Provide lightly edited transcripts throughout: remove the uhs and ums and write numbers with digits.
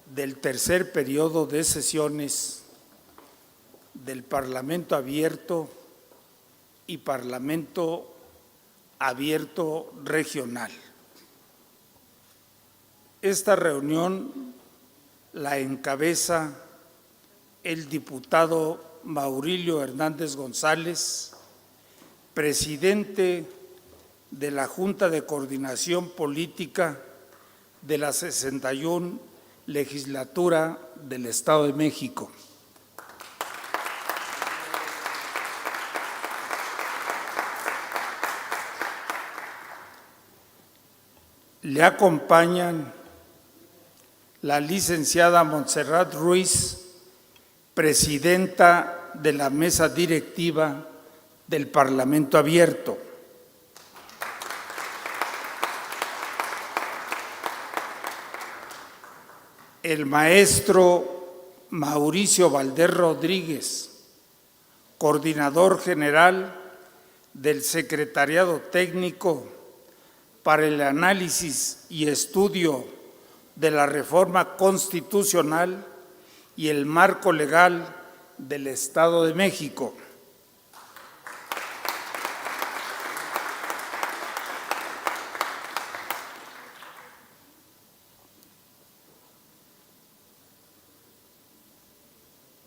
del tercer periodo de sesiones del Parlamento Abierto y Parlamento Abierto Regional. Esta reunión la encabeza el diputado Maurilio Hernández González, presidente de la Junta de Coordinación Política de la 61 Legislatura del Estado de México. Le acompañan la licenciada Montserrat Ruiz, presidenta de la mesa directiva del Parlamento Abierto. El maestro Mauricio Valdés Rodríguez, coordinador general del Secretariado Técnico para el Análisis y Estudio de la Reforma Constitucional y el Marco Legal del Estado de México.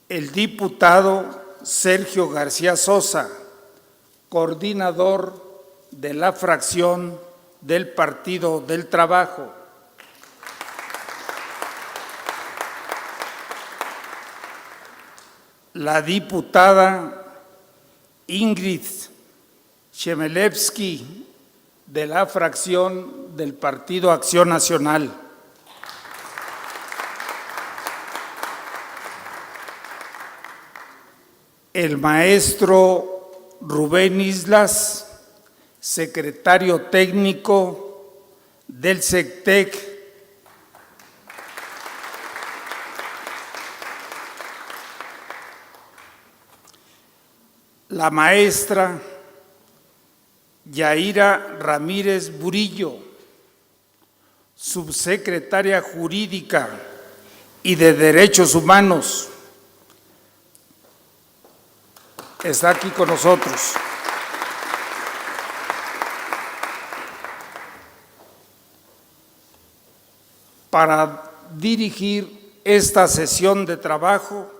El diputado Sergio García Sosa, coordinador de la fracción del Partido del Trabajo. La diputada Ingrid Chmielewski, de la fracción del Partido Acción Nacional. El maestro Rubén Islas, secretario técnico del SECTEC. La maestra Yaira Ramírez Burillo, subsecretaria jurídica y de Derechos Humanos, está aquí con nosotros. Para dirigir esta sesión de trabajo,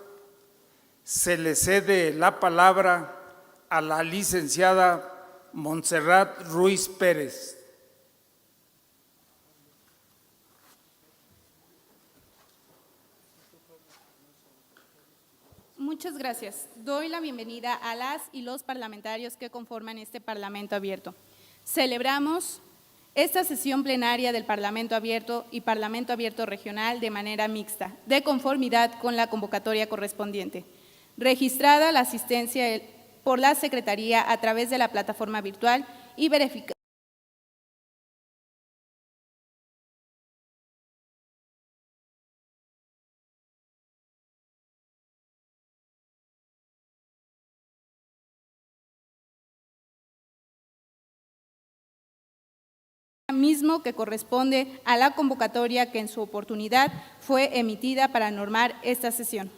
se le cede la palabra a la licenciada Montserrat Ruiz Pérez. Muchas gracias. Doy la bienvenida a las y los parlamentarios que conforman este Parlamento Abierto. Celebramos esta sesión plenaria del Parlamento Abierto y Parlamento Abierto Regional de manera mixta, de conformidad con la convocatoria correspondiente. Registrada la asistencia por la Secretaría a través de la plataforma virtual y verificada mismo que corresponde a la convocatoria que en su oportunidad fue emitida para normar esta sesión.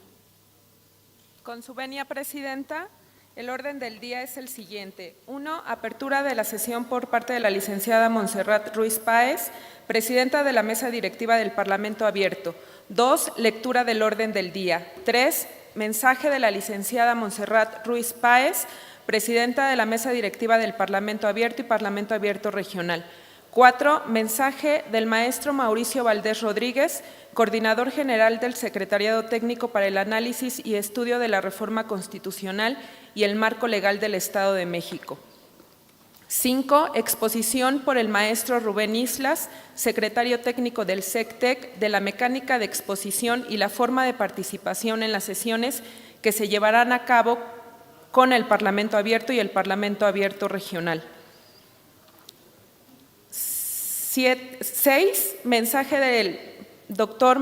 Con su venia, Presidenta, el orden del día es el siguiente. 1. Apertura de la sesión por parte de la licenciada Montserrat Ruiz Páez, presidenta de la Mesa Directiva del Parlamento Abierto. 2. Lectura del orden del día. 3. Mensaje de la licenciada Montserrat Ruiz Páez, presidenta de la Mesa Directiva del Parlamento Abierto y Parlamento Abierto Regional. 4. Mensaje del maestro Mauricio Valdés Rodríguez, coordinador general del Secretariado Técnico para el Análisis y Estudio de la Reforma Constitucional y el Marco Legal del Estado de México. 5. Exposición por el maestro Rubén Islas, secretario técnico del SECTEC, de la mecánica de exposición y la forma de participación en las sesiones que se llevarán a cabo con el Parlamento Abierto y el Parlamento Abierto Regional. 6. Mensaje del doctor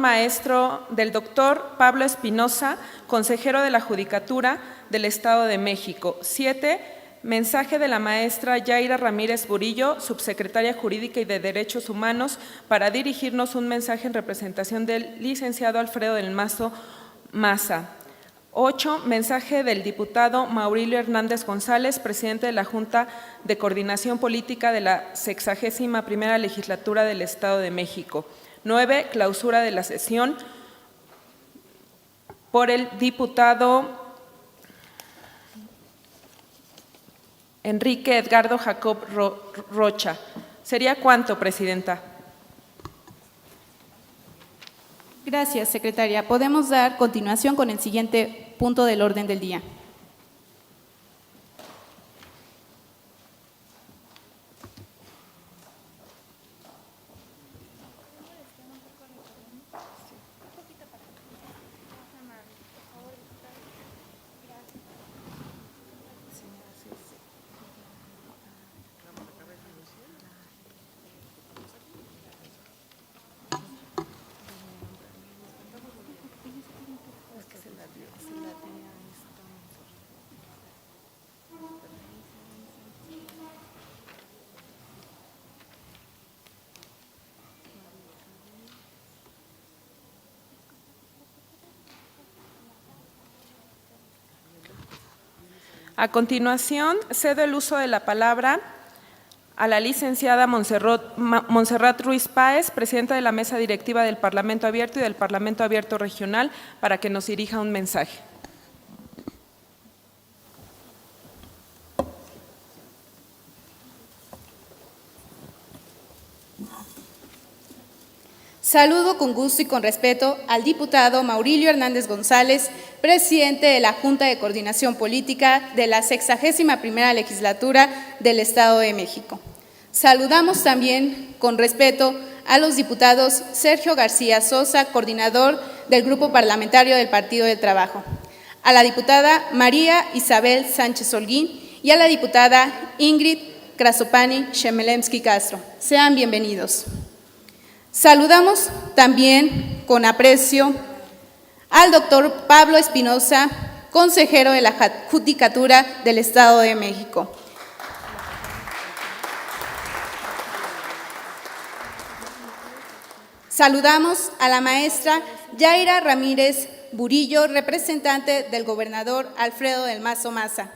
Pablo Espinosa, consejero de la Judicatura del Estado de México. 7. mensaje de la maestra Yaira Ramírez Burillo, subsecretaria Jurídica y de Derechos Humanos, para dirigirnos un mensaje en representación del licenciado Alfredo del Mazo Maza. 8. Mensaje del diputado Maurilio Hernández González, presidente de la Junta de Coordinación Política de la 61ª Legislatura del Estado de México. 9. Clausura de la sesión por el diputado Enrique Edgardo Jacob Rocha. ¿Sería cuánto, presidenta? Gracias, secretaria. Podemos dar continuación con el siguiente punto del orden del día. A continuación, cedo el uso de la palabra a la licenciada Montserrat Ruiz Páez, presidenta de la Mesa Directiva del Parlamento Abierto y del Parlamento Abierto Regional, para que nos dirija un mensaje. Saludo con gusto y con respeto al diputado Maurilio Hernández González, presidente de la Junta de Coordinación Política de la 61ª Legislatura del Estado de México. Saludamos también con respeto a los diputados Sergio García Sosa, coordinador del Grupo Parlamentario del Partido del Trabajo, a la diputada María Isabel Sánchez Holguín y a la diputada Ingrid Krasopani Shemelemsky Castro. Sean bienvenidos. Saludamos también con aprecio al doctor Pablo Espinosa, consejero de la Judicatura del Estado de México. Saludamos a la maestra Yaira Ramírez Burillo, representante del gobernador Alfredo del Mazo Maza.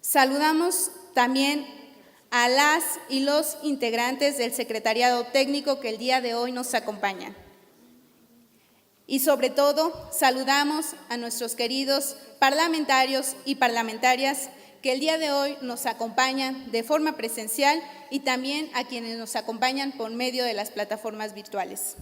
Saludamos también a las y los integrantes del secretariado técnico que el día de hoy nos acompañan. Y sobre todo, saludamos a nuestros queridos parlamentarios y parlamentarias que el día de hoy nos acompañan de forma presencial y también a quienes nos acompañan por medio de las plataformas virtuales.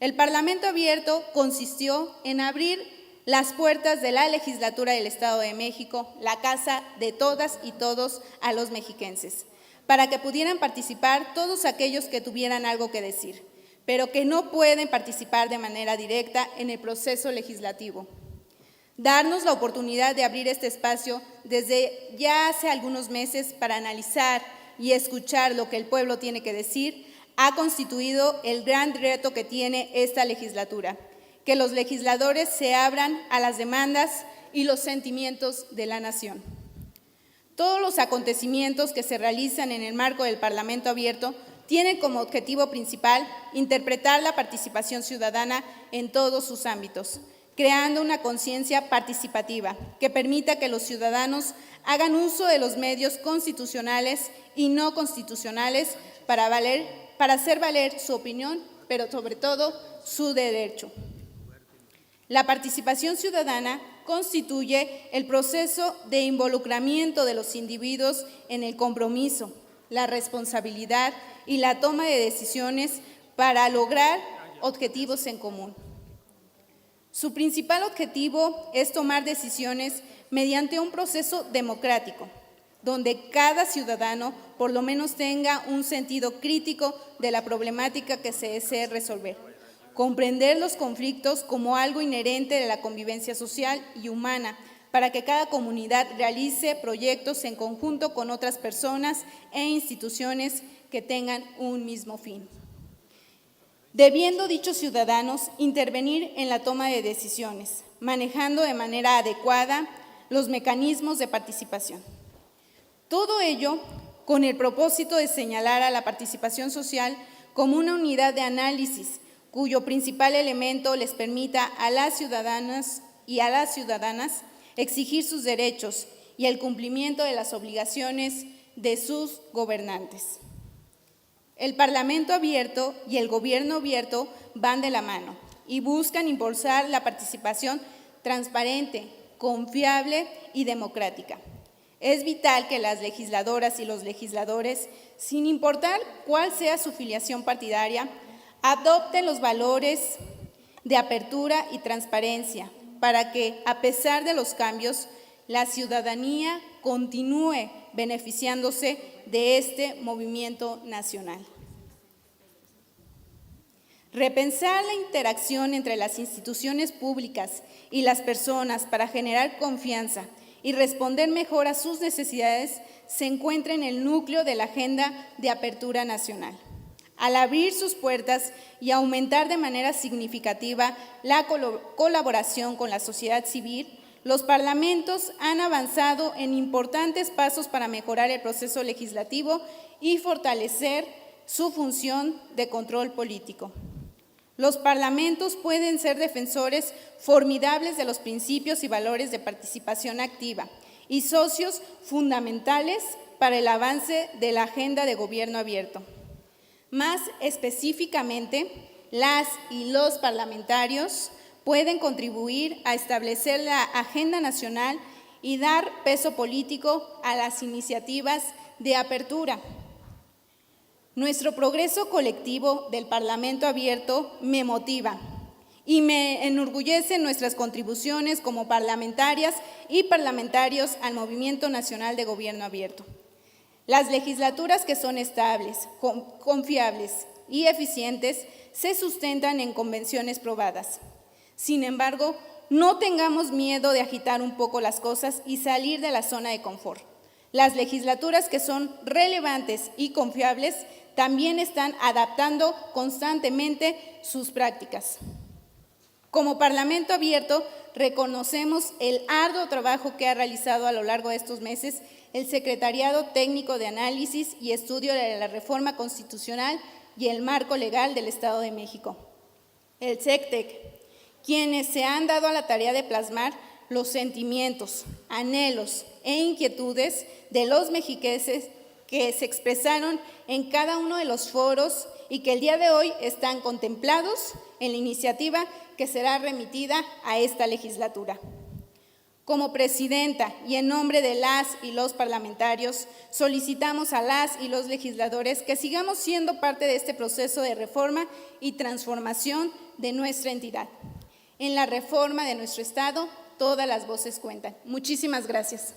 El Parlamento Abierto consistió en abrir las puertas de la legislatura del Estado de México, la casa de todas y todos a los mexiquenses, para que pudieran participar todos aquellos que tuvieran algo que decir, pero que no pueden participar de manera directa en el proceso legislativo. Darnos la oportunidad de abrir este espacio desde ya hace algunos meses para analizar y escuchar lo que el pueblo tiene que decir ha constituido el gran reto que tiene esta legislatura, que los legisladores se abran a las demandas y los sentimientos de la nación. Todos los acontecimientos que se realizan en el marco del Parlamento Abierto tienen como objetivo principal interpretar la participación ciudadana en todos sus ámbitos, creando una conciencia participativa que permita que los ciudadanos hagan uso de los medios constitucionales y no constitucionales para hacer valer su opinión, pero sobre todo su derecho. La participación ciudadana constituye el proceso de involucramiento de los individuos en el compromiso, la responsabilidad y la toma de decisiones para lograr objetivos en común. Su principal objetivo es tomar decisiones mediante un proceso democrático, donde cada ciudadano por lo menos tenga un sentido crítico de la problemática que se desee resolver. Comprender los conflictos como algo inherente de la convivencia social y humana, para que cada comunidad realice proyectos en conjunto con otras personas e instituciones que tengan un mismo fin. debiendo dichos ciudadanos intervenir en la toma de decisiones, manejando de manera adecuada los mecanismos de participación. Todo ello con el propósito de señalar a la participación social como una unidad de análisis cuyo principal elemento les permita a las ciudadanas y a las ciudadanas exigir sus derechos y el cumplimiento de las obligaciones de sus gobernantes. El Parlamento abierto y el Gobierno abierto van de la mano y buscan impulsar la participación transparente, confiable y democrática. Es vital que las legisladoras y los legisladores, sin importar cuál sea su filiación partidaria, adopten los valores de apertura y transparencia para que, a pesar de los cambios, la ciudadanía continúe beneficiándose de este movimiento nacional. Repensar la interacción entre las instituciones públicas y las personas para generar confianza y responder mejor a sus necesidades se encuentra en el núcleo de la Agenda de Apertura Nacional. Al abrir sus puertas y aumentar de manera significativa la colaboración con la sociedad civil, los parlamentos han avanzado en importantes pasos para mejorar el proceso legislativo y fortalecer su función de control político. Los parlamentos pueden ser defensores formidables de los principios y valores de participación activa y socios fundamentales para el avance de la agenda de gobierno abierto. Más específicamente, las y los parlamentarios pueden contribuir a establecer la agenda nacional y dar peso político a las iniciativas de apertura. Nuestro progreso colectivo del Parlamento abierto me motiva y me enorgullece nuestras contribuciones como parlamentarias y parlamentarios al Movimiento Nacional de Gobierno Abierto. Las legislaturas que son estables, confiables y eficientes se sustentan en convenciones probadas. Sin embargo, no tengamos miedo de agitar un poco las cosas y salir de la zona de confort. Las legislaturas que son relevantes y confiables también están adaptando constantemente sus prácticas. Como Parlamento abierto, reconocemos el arduo trabajo que ha realizado a lo largo de estos meses el Secretariado Técnico de Análisis y Estudio de la Reforma Constitucional y el Marco Legal del Estado de México, el SECTEC, quienes se han dado a la tarea de plasmar los sentimientos, anhelos e inquietudes de los mexiquenses que se expresaron en cada uno de los foros y que el día de hoy están contemplados en la iniciativa que será remitida a esta legislatura. Como presidenta y en nombre de las y los parlamentarios, solicitamos a las y los legisladores que sigamos siendo parte de este proceso de reforma y transformación de nuestra entidad. En la reforma de nuestro Estado, todas las voces cuentan. Muchísimas gracias.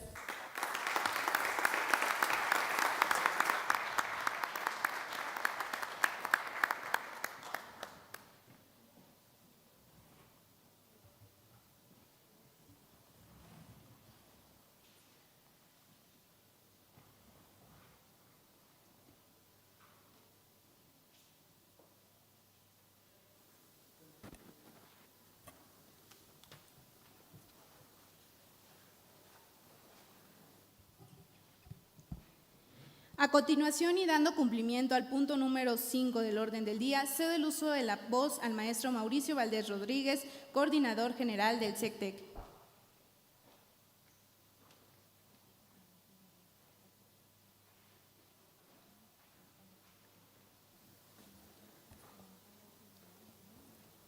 A continuación y dando cumplimiento al punto número 5 del orden del día, cedo el uso de la voz al maestro Mauricio Valdés Rodríguez, coordinador general del SECTEC.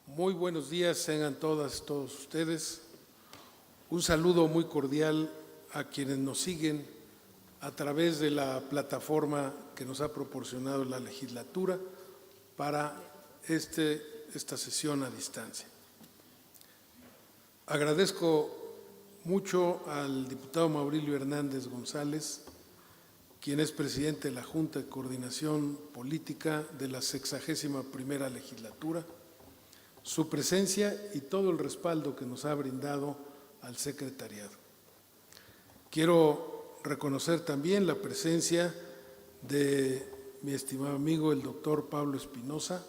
Muy buenos días, tengan todos ustedes. Un saludo muy cordial a quienes nos siguen a través de la plataforma que nos ha proporcionado la legislatura para esta sesión a distancia. Agradezco mucho al diputado Maurilio Hernández González, quien es presidente de la Junta de Coordinación Política de la 61ª legislatura, su presencia y todo el respaldo que nos ha brindado al secretariado. Quiero reconocer también la presencia de mi estimado amigo el doctor Pablo Espinosa,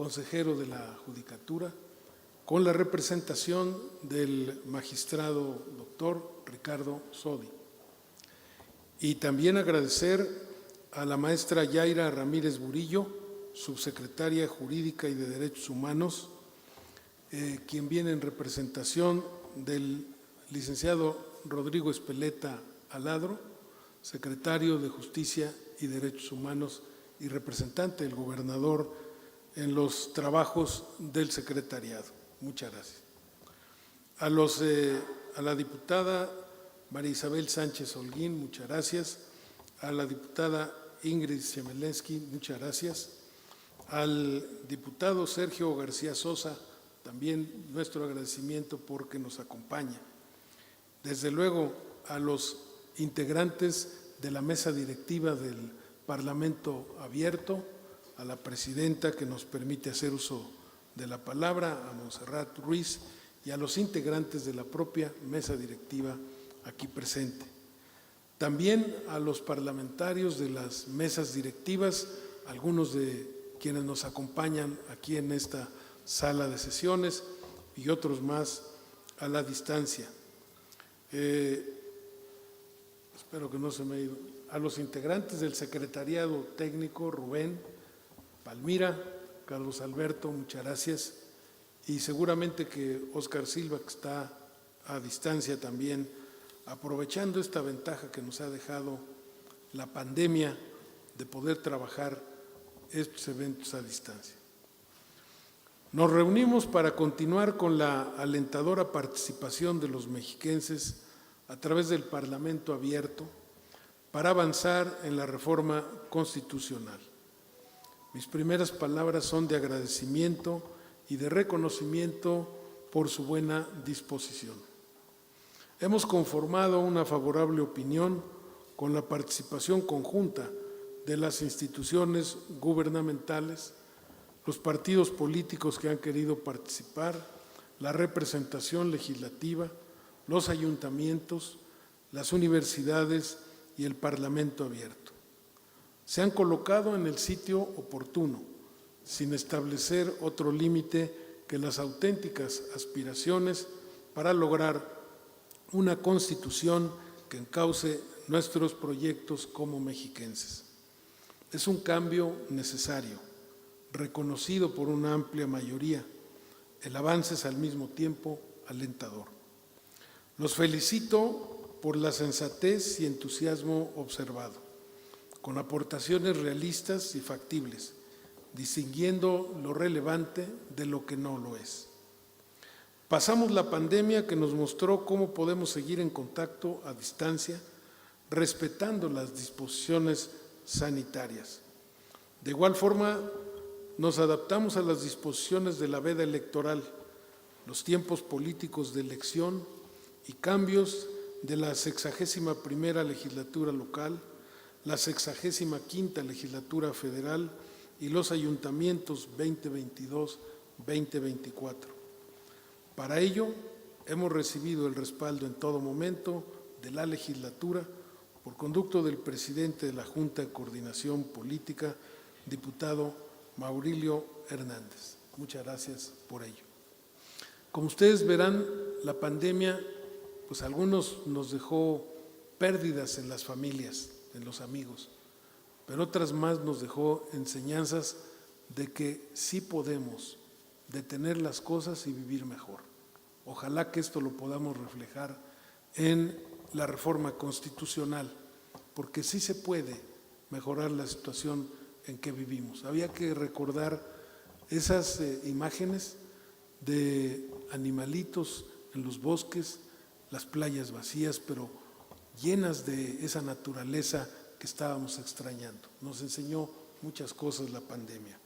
consejero de la Judicatura, con la representación del magistrado doctor Ricardo Sodi. Y también agradecer a la maestra Yaira Ramírez Burillo, subsecretaria Jurídica y de Derechos Humanos, quien viene en representación del licenciado Rodrigo Espeleta Aladro, secretario de Justicia y Derechos Humanos y representante del gobernador en los trabajos del secretariado. Muchas gracias. A la diputada María Isabel Sánchez Holguín, muchas gracias. A la diputada Ingrid Chemelensky, muchas gracias. Al diputado Sergio García Sosa, también nuestro agradecimiento porque nos acompaña. Desde luego a los integrantes de la mesa directiva del Parlamento Abierto, a la presidenta que nos permite hacer uso de la palabra, a Montserrat Ruiz y a los integrantes de la propia mesa directiva aquí presente. También a los parlamentarios de las mesas directivas, algunos de quienes nos acompañan aquí en esta sala de sesiones y otros más a la distancia. Espero que no se me haya ido. A los integrantes del secretariado técnico, Rubén, Palmira, Carlos Alberto, muchas gracias. Y seguramente que Óscar Silva, que está a distancia también, aprovechando esta ventaja que nos ha dejado la pandemia de poder trabajar estos eventos a distancia. Nos reunimos para continuar con la alentadora participación de los mexiquenses a través del Parlamento Abierto para avanzar en la reforma constitucional. Mis primeras palabras son de agradecimiento y de reconocimiento por su buena disposición. Hemos conformado una favorable opinión con la participación conjunta de las instituciones gubernamentales, los partidos políticos que han querido participar, la representación legislativa, los ayuntamientos, las universidades y el Parlamento Abierto. Se han colocado en el sitio oportuno, sin establecer otro límite que las auténticas aspiraciones para lograr una constitución que encauce nuestros proyectos como mexiquenses. Es un cambio necesario, reconocido por una amplia mayoría. El avance es al mismo tiempo alentador. Los felicito por la sensatez y entusiasmo observado, con aportaciones realistas y factibles, distinguiendo lo relevante de lo que no lo es. Pasamos la pandemia que nos mostró cómo podemos seguir en contacto a distancia, respetando las disposiciones sanitarias. De igual forma, nos adaptamos a las disposiciones de la veda electoral, los tiempos políticos de elección y cambios de la 61ª legislatura local, la 65ª legislatura federal y los ayuntamientos 2022-2024. Para ello, hemos recibido el respaldo en todo momento de la legislatura por conducto del presidente de la Junta de Coordinación Política, diputado Maurilio Hernández. Muchas gracias por ello. Como ustedes verán, la pandemia, pues a algunos nos dejó pérdidas en las familias, en los amigos, pero otras más nos dejó enseñanzas de que sí podemos detener las cosas y vivir mejor. Ojalá que esto lo podamos reflejar en la reforma constitucional, porque sí se puede mejorar la situación en que vivimos. Había que recordar esas imágenes de animalitos en los bosques, las playas vacías, pero llenas de esa naturaleza que estábamos extrañando. Nos enseñó muchas cosas la pandemia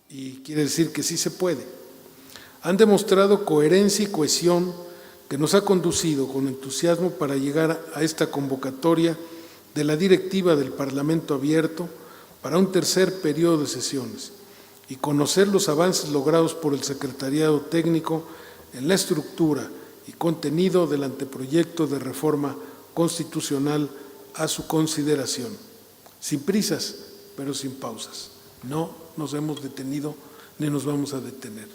y quiere decir que sí se puede. Han demostrado coherencia y cohesión que nos ha conducido con entusiasmo para llegar a esta convocatoria de la directiva del Parlamento Abierto para un tercer periodo de sesiones y conocer los avances logrados por el Secretariado Técnico en la estructura y contenido del anteproyecto de reforma constitucional a su consideración. Sin prisas, pero sin pausas. No nos hemos detenido ni nos vamos a detener,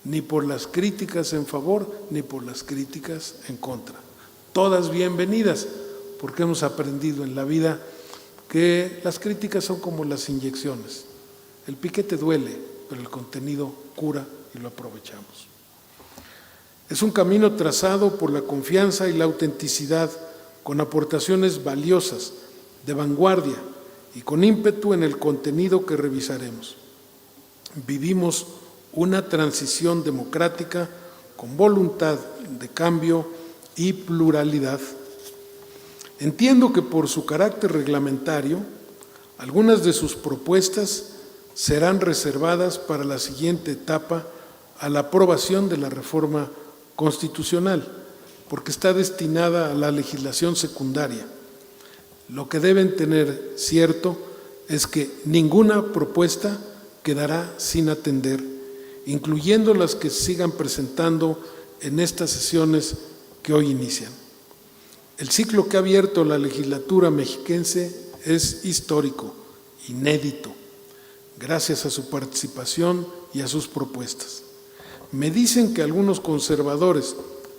ni por las críticas en favor, ni por las críticas en contra. Todas bienvenidas, porque hemos aprendido en la vida que las críticas son como las inyecciones. El piquete duele, pero el contenido cura y lo aprovechamos. Es un camino trazado por la confianza y la autenticidad, con aportaciones valiosas, de vanguardia y con ímpetu en el contenido que revisaremos. Vivimos una transición democrática con voluntad de cambio y pluralidad. Entiendo que por su carácter reglamentario, algunas de sus propuestas serán reservadas para la siguiente etapa a la aprobación de la reforma constitucional, porque está destinada a la legislación secundaria. Lo que deben tener cierto es que ninguna propuesta quedará sin atender, incluyendo las que sigan presentando en estas sesiones que hoy inician. El ciclo que ha abierto la legislatura mexiquense es histórico, inédito, gracias a su participación y a sus propuestas. Me dicen que algunos conservadores,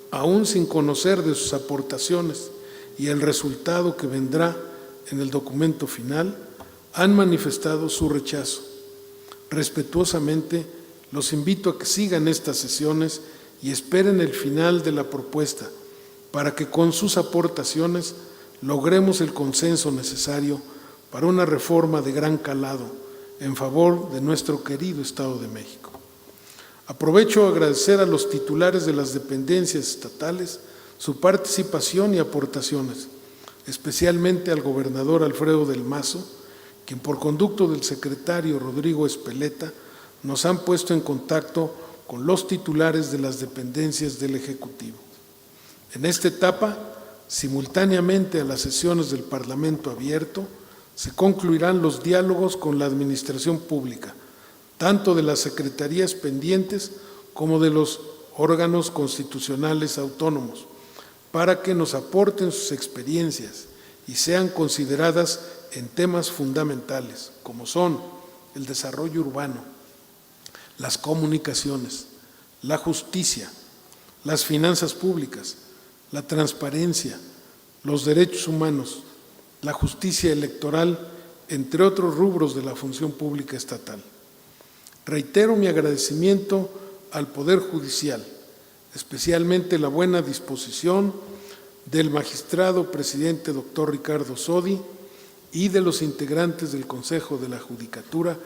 aún sin conocer de sus aportaciones y el resultado que vendrá en el documento final, han manifestado su rechazo. Respetuosamente, los invito a que sigan estas sesiones y esperen el final de la propuesta para que con sus aportaciones logremos el consenso necesario para una reforma de gran calado en favor de nuestro querido Estado de México. Aprovecho a agradecer a los titulares de las dependencias estatales su participación y aportaciones, especialmente al gobernador Alfredo del Mazo, quien por conducto del secretario Rodrigo Espeleta nos han puesto en contacto con los titulares de las dependencias del Ejecutivo. En esta etapa, simultáneamente a las sesiones del Parlamento abierto, se concluirán los diálogos con la administración pública, tanto de las secretarías pendientes como de los órganos constitucionales autónomos, para que nos aporten sus experiencias y sean consideradas en temas fundamentales, como son el desarrollo urbano, las comunicaciones, la justicia, las finanzas públicas, la transparencia, los derechos humanos, la justicia electoral, entre otros rubros de la función pública estatal. Reitero mi agradecimiento al Poder Judicial, especialmente la buena disposición del magistrado presidente doctor Ricardo Sodi y de los integrantes del Consejo de la Judicatura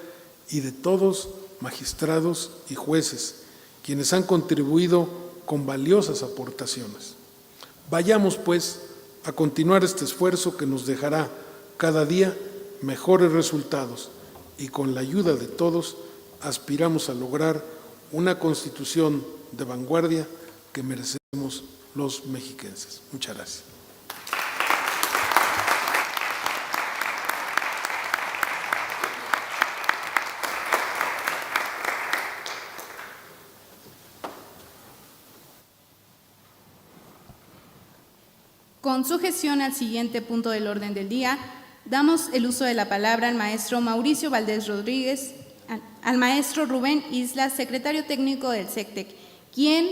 y de todos magistrados y jueces, quienes han contribuido con valiosas aportaciones. Vayamos, pues, a continuar este esfuerzo que nos dejará cada día mejores resultados y con la ayuda de todos aspiramos a lograr una Constitución de vanguardia que merecemos los mexiquenses. Muchas gracias. Con sujeción al siguiente punto del orden del día, damos el uso de la palabra al maestro Mauricio Valdés Rodríguez, al maestro Rubén Islas, secretario técnico del SECTEC, quien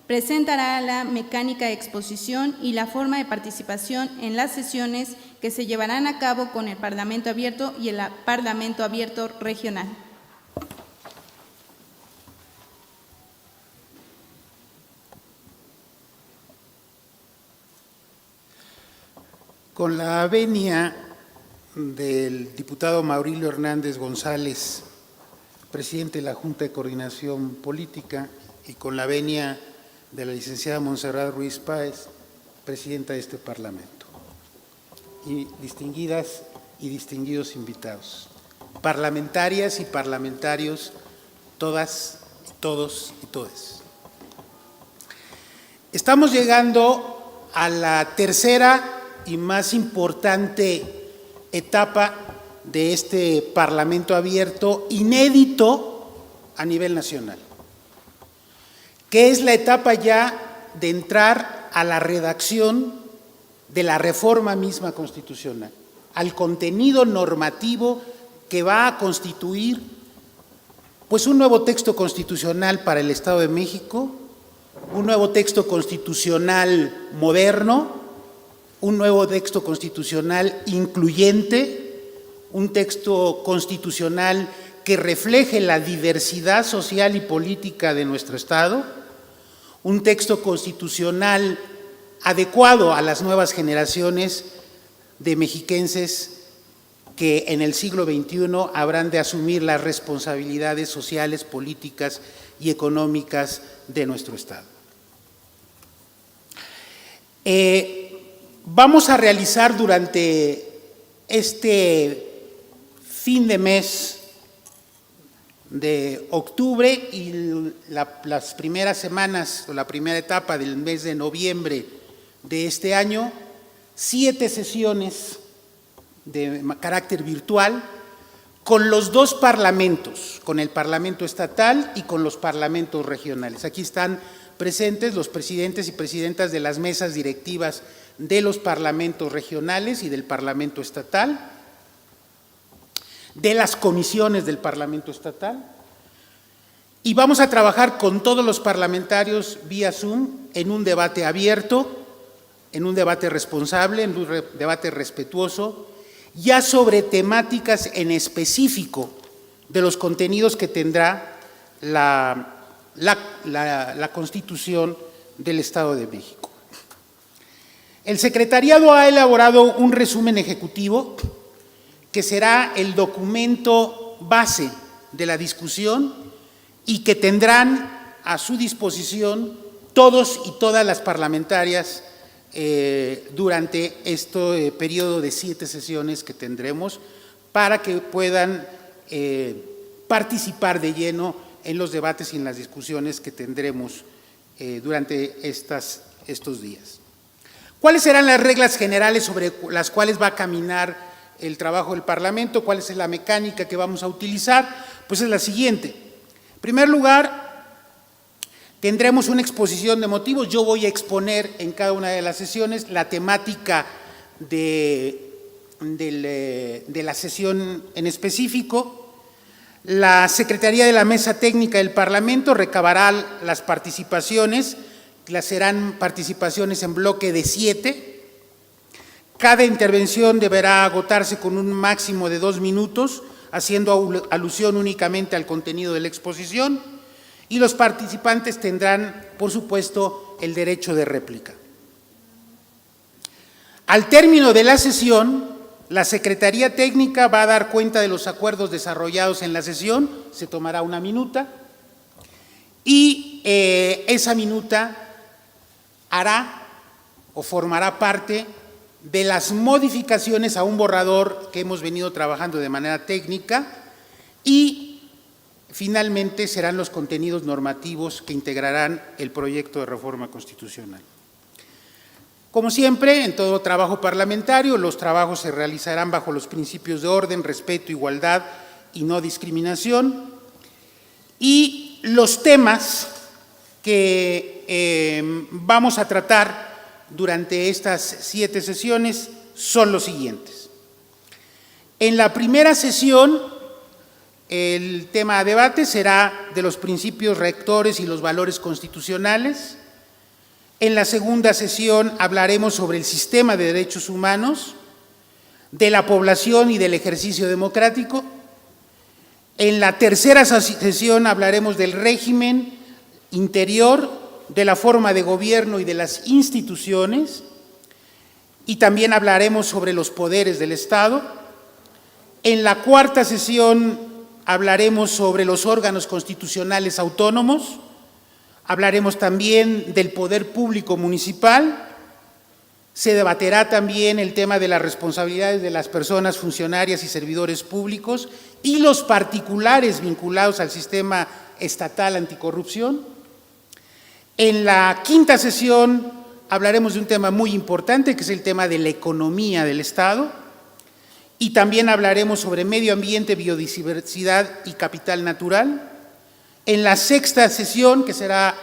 presentará la mecánica de exposición y la forma de participación en las sesiones que se llevarán a cabo con el Parlamento Abierto y el Parlamento Abierto Regional. Con la venia del diputado Maurilio Hernández González, presidente de la Junta de Coordinación Política, y con la venia de la licenciada Montserrat Ruiz Páez, presidenta de este Parlamento, y distinguidas y distinguidos invitados, parlamentarias y parlamentarios, todas, todos y todes. Estamos llegando a la tercera y más importante etapa de este Parlamento abierto, inédito a nivel nacional, que es la etapa ya de entrar a la redacción de la reforma misma constitucional, al contenido normativo que va a constituir Pues un nuevo texto constitucional para el Estado de México, un nuevo texto constitucional moderno, un nuevo texto constitucional incluyente, un texto constitucional que refleje la diversidad social y política de nuestro Estado, un texto constitucional adecuado a las nuevas generaciones de mexiquenses que en el siglo XXI habrán de asumir las responsabilidades sociales, políticas y económicas de nuestro Estado. Vamos a realizar durante este fin de mes de octubre y las primeras semanas o la primera etapa del mes de noviembre de este año, 7 sesiones de carácter virtual con los 2 parlamentos, con el Parlamento estatal y con los parlamentos regionales. Aquí están presentes los presidentes y presidentas de las mesas directivas de los parlamentos regionales y del Parlamento estatal, de las comisiones del Parlamento estatal, y vamos a trabajar con todos los parlamentarios vía Zoom en un debate abierto, en un debate responsable, en un debate respetuoso, ya sobre temáticas en específico de los contenidos que tendrá la Constitución del Estado de México. El secretariado ha elaborado un resumen ejecutivo que será el documento base de la discusión y que tendrán a su disposición todos y todas las parlamentarias durante este periodo de 7 sesiones que tendremos para que puedan participar de lleno en los debates y en las discusiones que tendremos durante estos días. ¿Cuáles serán las reglas generales sobre las cuales va a caminar el trabajo del Parlamento? ¿Cuál es la mecánica que vamos a utilizar? Pues es la siguiente. En primer lugar, tendremos una exposición de motivos. Yo voy a exponer en cada una de las sesiones la temática de la sesión en específico. La Secretaría de la Mesa Técnica del Parlamento recabará las participaciones, serán participaciones en bloque de 7. Cada intervención deberá agotarse con un máximo de 2 minutos, haciendo alusión únicamente al contenido de la exposición, y los participantes tendrán, por supuesto, el derecho de réplica. Al término de la sesión, la Secretaría Técnica va a dar cuenta de los acuerdos desarrollados en la sesión, se tomará una minuta, y esa minuta hará o formará parte de las modificaciones a un borrador que hemos venido trabajando de manera técnica y finalmente serán los contenidos normativos que integrarán el proyecto de reforma constitucional. Como siempre, en todo trabajo parlamentario, los trabajos se realizarán bajo los principios de orden, respeto, igualdad y no discriminación, y los temas que vamos a tratar durante estas 7 sesiones son los siguientes. En la primera sesión, el tema a debate será de los principios rectores y los valores constitucionales. En la segunda sesión hablaremos sobre el sistema de derechos humanos, de la población y del ejercicio democrático. En la tercera sesión hablaremos del régimen interior, de la forma de gobierno y de las instituciones, y también hablaremos sobre los poderes del Estado. En la cuarta sesión hablaremos sobre los órganos constitucionales autónomos, hablaremos también del poder público municipal, se debatirá también el tema de las responsabilidades de las personas funcionarias y servidores públicos y los particulares vinculados al sistema estatal anticorrupción. En la quinta sesión hablaremos de un tema muy importante, que es el tema de la economía del Estado, y también hablaremos sobre medio ambiente, biodiversidad y capital natural. En la sexta sesión, que será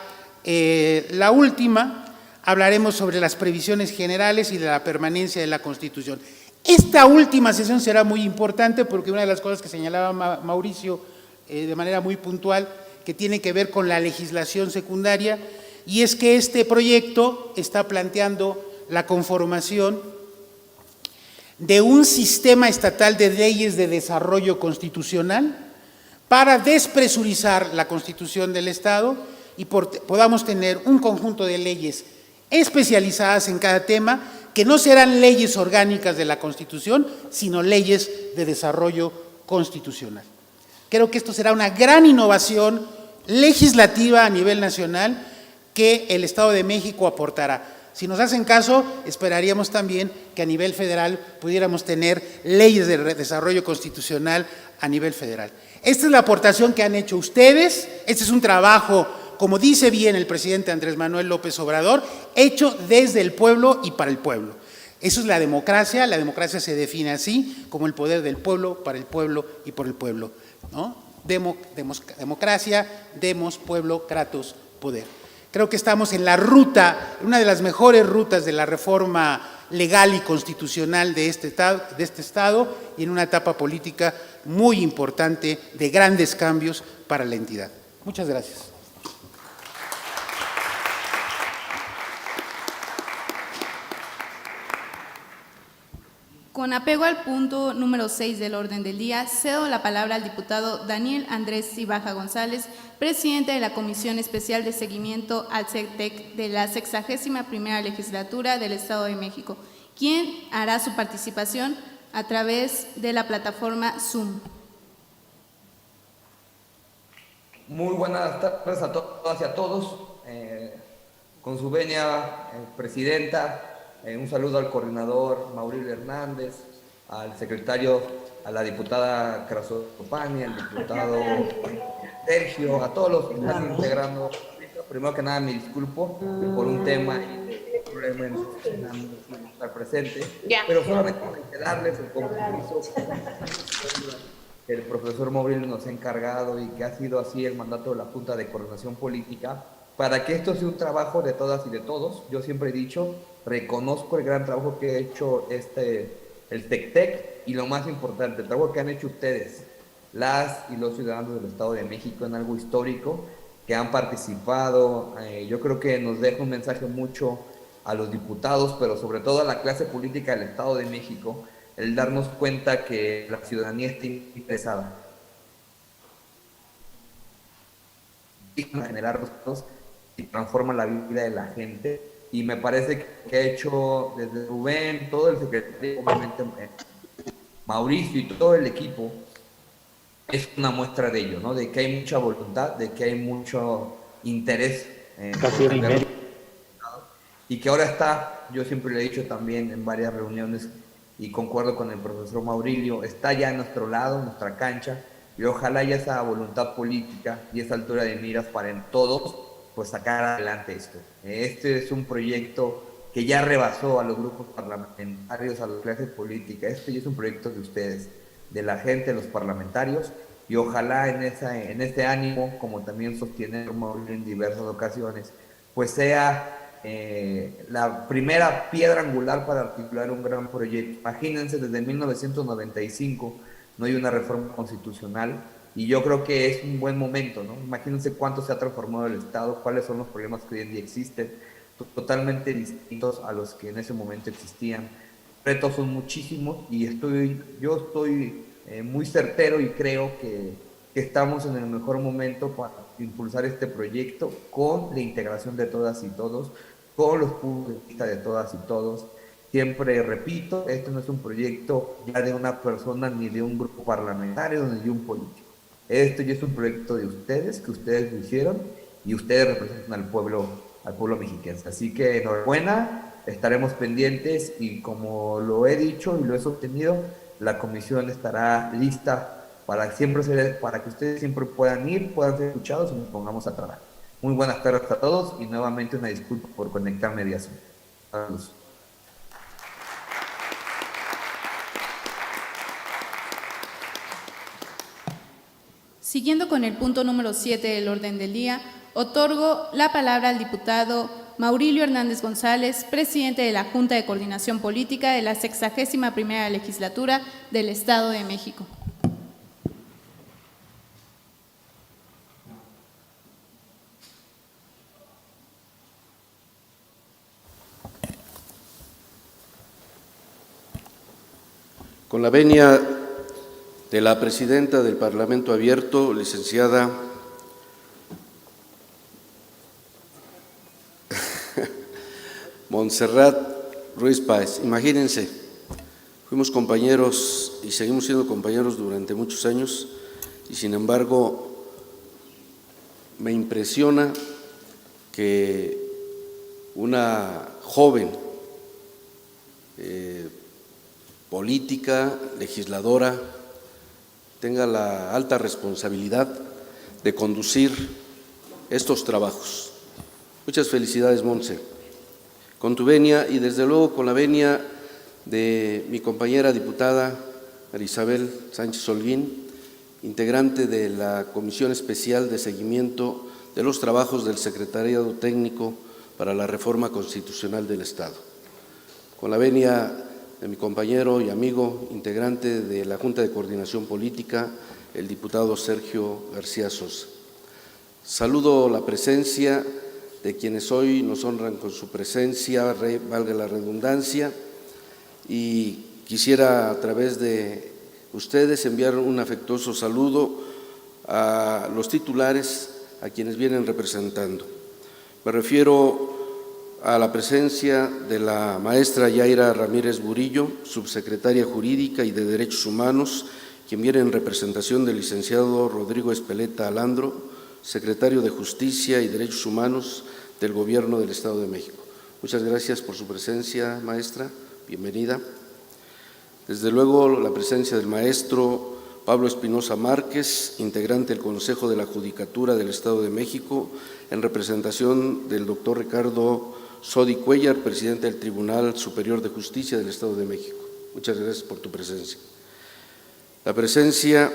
la última, hablaremos sobre las previsiones generales y de la permanencia de la Constitución. Esta última sesión será muy importante porque una de las cosas que señalaba Mauricio de manera muy puntual, que tiene que ver con la legislación secundaria, y es que este proyecto está planteando la conformación de un sistema estatal de leyes de desarrollo constitucional para despresurizar la Constitución del Estado y podamos tener un conjunto de leyes especializadas en cada tema, que no serán leyes orgánicas de la Constitución, sino leyes de desarrollo constitucional. Creo que esto será una gran innovación legislativa a nivel nacional que el Estado de México aportará. Si nos hacen caso, esperaríamos también que a nivel federal pudiéramos tener leyes de desarrollo constitucional a nivel federal. Esta es la aportación que han hecho ustedes, este es un trabajo, como dice bien el presidente Andrés Manuel López Obrador, hecho desde el pueblo y para el pueblo. Eso es la democracia se define así, como el poder del pueblo, para el pueblo y por el pueblo, ¿no? Democracia, demos, pueblo, kratos, poder. Creo que estamos en la ruta, una de las mejores rutas de la reforma legal y constitucional de este Estado y en una etapa política muy importante de grandes cambios para la entidad. Muchas gracias. Con apego al punto número 6 del orden del día, cedo la palabra al diputado Daniel Andrés Cibaja González, presidente de la Comisión Especial de Seguimiento al CECTEC de la 61ª Legislatura del Estado de México, quien hará su participación a través de la plataforma Zoom. Muy buenas tardes a todas y a todos. Con su venia, presidenta, un saludo al coordinador Maurilio Hernández, al secretario, a la diputada Krasopani, al diputado Sergio, a todos los que están integrando. Primero que nada me disculpo por un tema y probablemente no estar presente, pero solamente darles el compromiso que el profesor Maurilio nos ha encargado y que ha sido así el mandato de la Junta de Coordinación Política, para que esto sea un trabajo de todas y de todos. Yo siempre he dicho, reconozco el gran trabajo que ha hecho el CECTEC y lo más importante, el trabajo que han hecho ustedes, las y los ciudadanos del Estado de México, en algo histórico, que han participado. Yo creo que nos deja un mensaje mucho a los diputados, pero sobre todo a la clase política del Estado de México, el darnos cuenta que la ciudadanía está interesada en generar rostros y transforma la vida de la gente. Y me parece que ha hecho desde Rubén, todo el secretario, obviamente Mauricio y todo el equipo, es una muestra de ello, ¿no? De que hay mucha voluntad, de que hay mucho interés y que ahora está, yo siempre le he dicho también en varias reuniones y concuerdo con el profesor Maurilio, está ya a nuestro lado, en nuestra cancha, y ojalá haya esa voluntad política y esa altura de miras para en todos pues sacar adelante esto. Este es un proyecto que ya rebasó a los grupos parlamentarios, a las clases políticas. Este ya es un proyecto de ustedes, de la gente, de los parlamentarios, y ojalá en este ánimo, como también sostiene Maurilio en diversas ocasiones, pues sea la primera piedra angular para articular un gran proyecto. Imagínense, desde 1995 no hay una reforma constitucional, y yo creo que es un buen momento, ¿no? Imagínense cuánto se ha transformado el Estado, cuáles son los problemas que hoy en día existen, totalmente distintos a los que en ese momento existían. Retos son muchísimos y yo estoy muy certero y creo que estamos en el mejor momento para impulsar este proyecto con la integración de todas y todos, con los puntos de vista de todas y todos. Siempre repito, esto no es un proyecto ya de una persona ni de un grupo parlamentario ni de un político. Esto ya es un proyecto de ustedes, que ustedes lo hicieron y ustedes representan al pueblo mexiquense. Así que enhorabuena, estaremos pendientes y como lo he dicho y lo he sostenido, la comisión estará lista para que ustedes siempre puedan ir, puedan ser escuchados y nos pongamos a trabajar. Muy buenas tardes a todos y nuevamente una disculpa por conectarme a mediación. Saludos. Siguiendo con el punto número 7 del orden del día, otorgo la palabra al diputado Maurilio Hernández González, presidente de la Junta de Coordinación Política de la 61ª Legislatura del Estado de México. Con la venia de la presidenta del Parlamento Abierto, licenciada Montserrat Ruiz Páez. Imagínense, fuimos compañeros y seguimos siendo compañeros durante muchos años y sin embargo me impresiona que una joven política, legisladora, tenga la alta responsabilidad de conducir estos trabajos. Muchas felicidades, Montse. Con tu venia y desde luego con la venia de mi compañera diputada Marisabel Sánchez Holguín, integrante de la Comisión Especial de Seguimiento de los Trabajos del Secretariado Técnico para la Reforma Constitucional del Estado. Con la venia de mi compañero y amigo, integrante de la Junta de Coordinación Política, el diputado Sergio García Sosa. Saludo la presencia de quienes hoy nos honran con su presencia, valga la redundancia, y quisiera a través de ustedes enviar un afectuoso saludo a los titulares a quienes vienen representando. Me refiero a la presencia de la maestra Yaira Ramírez Burillo, subsecretaria Jurídica y de Derechos Humanos, quien viene en representación del licenciado Rodrigo Espeleta Alandro, secretario de Justicia y Derechos Humanos del Gobierno del Estado de México. Muchas gracias por su presencia, maestra. Bienvenida. Desde luego, la presencia del maestro Pablo Espinosa Márquez, integrante del Consejo de la Judicatura del Estado de México, en representación del doctor Ricardo Sodi Cuellar, presidente del Tribunal Superior de Justicia del Estado de México. Muchas gracias por tu presencia. La presencia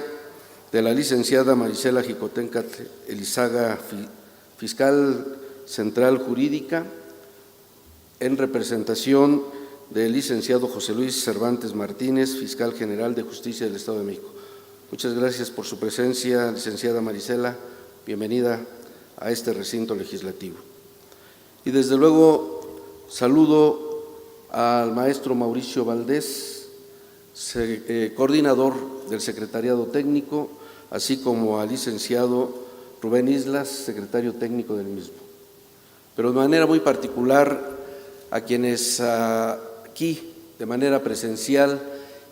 de la licenciada Marisela Jicotencat Elizaga, fiscal central jurídica, en representación del licenciado José Luis Cervantes Martínez, fiscal general de Justicia del Estado de México. Muchas gracias por su presencia, licenciada Marisela. Bienvenida a este recinto legislativo. Y desde luego saludo al maestro Mauricio Valdés, coordinador del Secretariado Técnico, así como al licenciado Rubén Islas, secretario técnico del mismo. Pero de manera muy particular a quienes aquí de manera presencial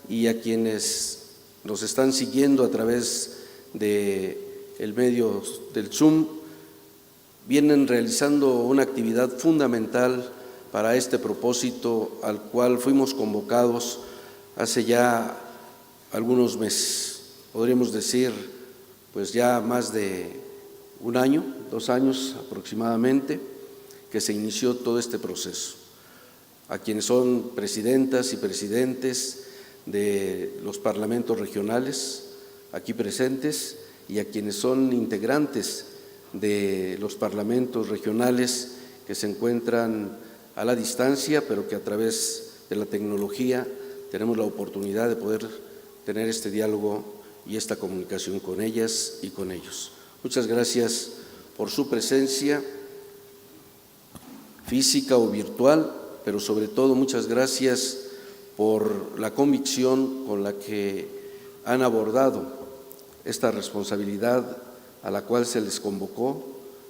y a quienes nos están siguiendo a través del medio del Zoom, vienen realizando una actividad fundamental para este propósito al cual fuimos convocados hace ya algunos meses, podríamos decir pues ya más de un año, 2 años aproximadamente, que se inició todo este proceso. A quienes son presidentas y presidentes de los parlamentos regionales aquí presentes y a quienes son integrantes de los parlamentos regionales que se encuentran a la distancia, pero que a través de la tecnología tenemos la oportunidad de poder tener este diálogo y esta comunicación con ellas y con ellos. Muchas gracias por su presencia física o virtual, pero sobre todo muchas gracias por la convicción con la que han abordado esta responsabilidad a la cual se les convocó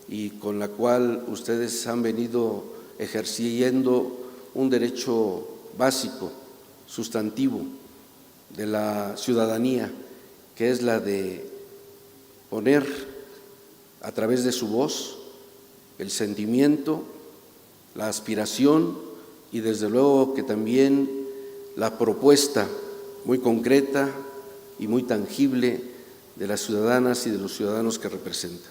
y con la cual ustedes han venido ejerciendo un derecho básico, sustantivo de la ciudadanía, que es la de poner a través de su voz el sentimiento, la aspiración y desde luego que también la propuesta muy concreta y muy tangible de las ciudadanas y de los ciudadanos que representan.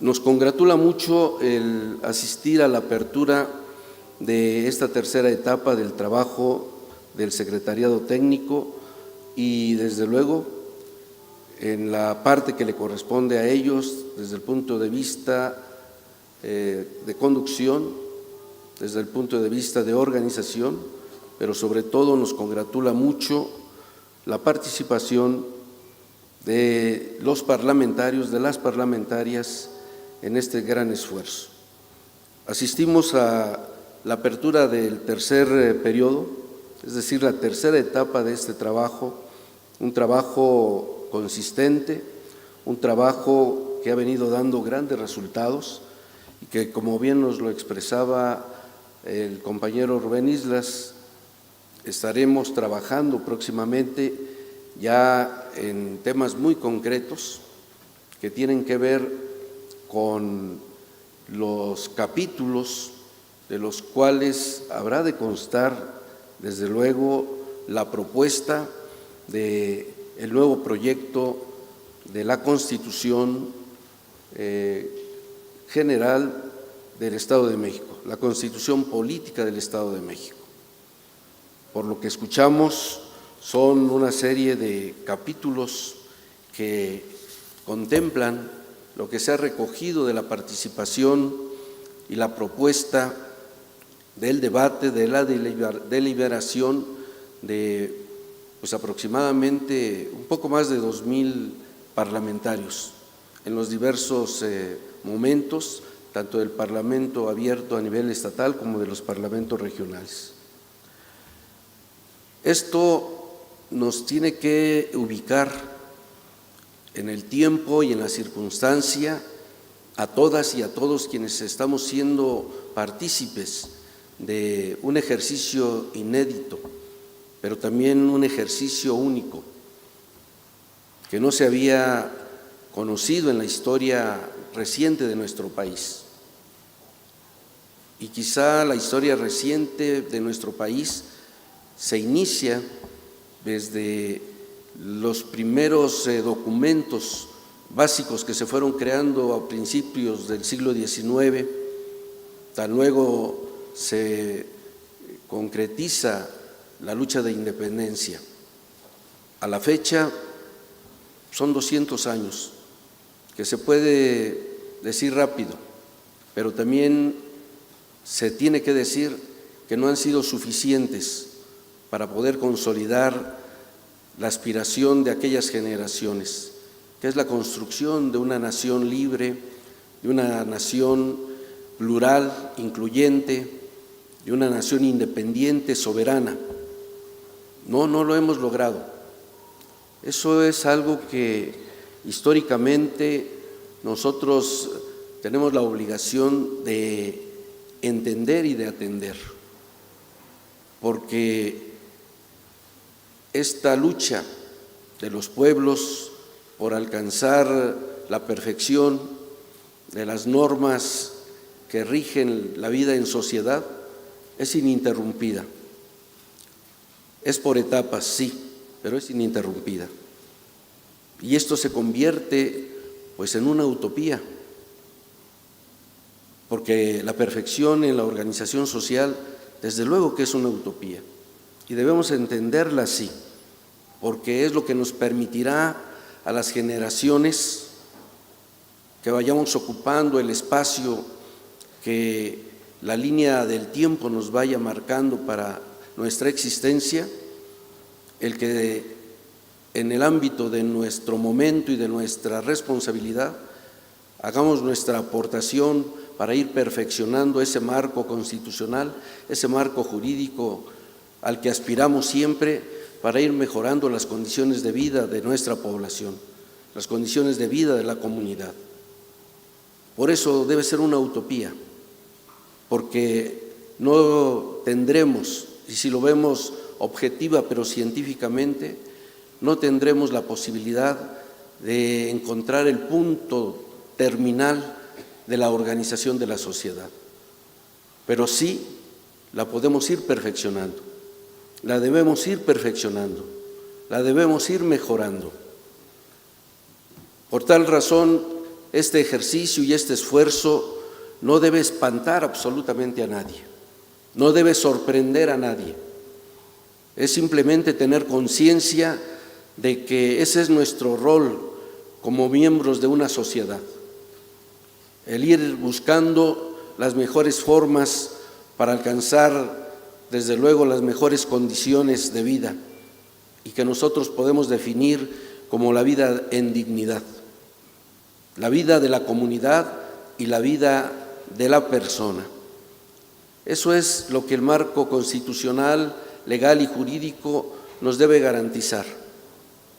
Nos congratula mucho el asistir a la apertura de esta tercera etapa del trabajo del Secretariado Técnico y desde luego en la parte que le corresponde a ellos desde el punto de vista de conducción, desde el punto de vista de organización, pero sobre todo nos congratula mucho la participación de los parlamentarios, de las parlamentarias en este gran esfuerzo. Asistimos a la apertura del tercer periodo es decir, la tercera etapa de este trabajo, un trabajo consistente, un trabajo que ha venido dando grandes resultados y que, como bien nos lo expresaba el compañero Rubén Islas, estaremos trabajando próximamente ya en temas muy concretos que tienen que ver con los capítulos de los cuales habrá de constar, desde luego, la propuesta del nuevo proyecto de la Constitución General del Estado de México, la Constitución Política del Estado de México. Por lo que escuchamos, son una serie de capítulos que contemplan lo que se ha recogido de la participación y la propuesta del debate, de la deliberación de aproximadamente un poco más de 2,000 parlamentarios en los diversos momentos, tanto del Parlamento abierto a nivel estatal como de los parlamentos regionales. Esto nos tiene que ubicar en el tiempo y en la circunstancia a todas y a todos quienes estamos siendo partícipes de un ejercicio inédito, pero también un ejercicio único, que no se había conocido en la historia reciente de nuestro país. Y quizá la historia reciente de nuestro país se inicia desde los primeros documentos básicos que se fueron creando a principios del siglo XIX, tan luego se concretiza la lucha de independencia. A la fecha son 200 años, que se puede decir rápido, pero también se tiene que decir que no han sido suficientes para poder consolidar la aspiración de aquellas generaciones, que es la construcción de una nación libre, de una nación plural, incluyente, de una nación independiente, soberana. No lo hemos logrado. Eso es algo que históricamente nosotros tenemos la obligación de entender y de atender, porque esta lucha de los pueblos por alcanzar la perfección de las normas que rigen la vida en sociedad es ininterrumpida. Es por etapas, sí, pero es ininterrumpida. Y esto se convierte en una utopía, porque la perfección en la organización social, desde luego que es una utopía, y debemos entenderla así, porque es lo que nos permitirá a las generaciones que vayamos ocupando el espacio que la línea del tiempo nos vaya marcando para nuestra existencia, el que en el ámbito de nuestro momento y de nuestra responsabilidad hagamos nuestra aportación para ir perfeccionando ese marco constitucional, ese marco jurídico al que aspiramos siempre, para ir mejorando las condiciones de vida de nuestra población, las condiciones de vida de la comunidad. Por eso debe ser una utopía, porque no tendremos, y si lo vemos objetiva pero científicamente, no tendremos la posibilidad de encontrar el punto terminal de la organización de la sociedad, pero sí la podemos ir perfeccionando, la debemos ir perfeccionando, la debemos ir mejorando. Por tal razón, este ejercicio y este esfuerzo no debe espantar absolutamente a nadie, no debe sorprender a nadie, es simplemente tener conciencia de que ese es nuestro rol como miembros de una sociedad, el ir buscando las mejores formas para alcanzar, desde luego, las mejores condiciones de vida y que nosotros podemos definir como la vida en dignidad, la vida de la comunidad y la vida de la persona. Eso es lo que el marco constitucional legal y jurídico nos debe garantizar,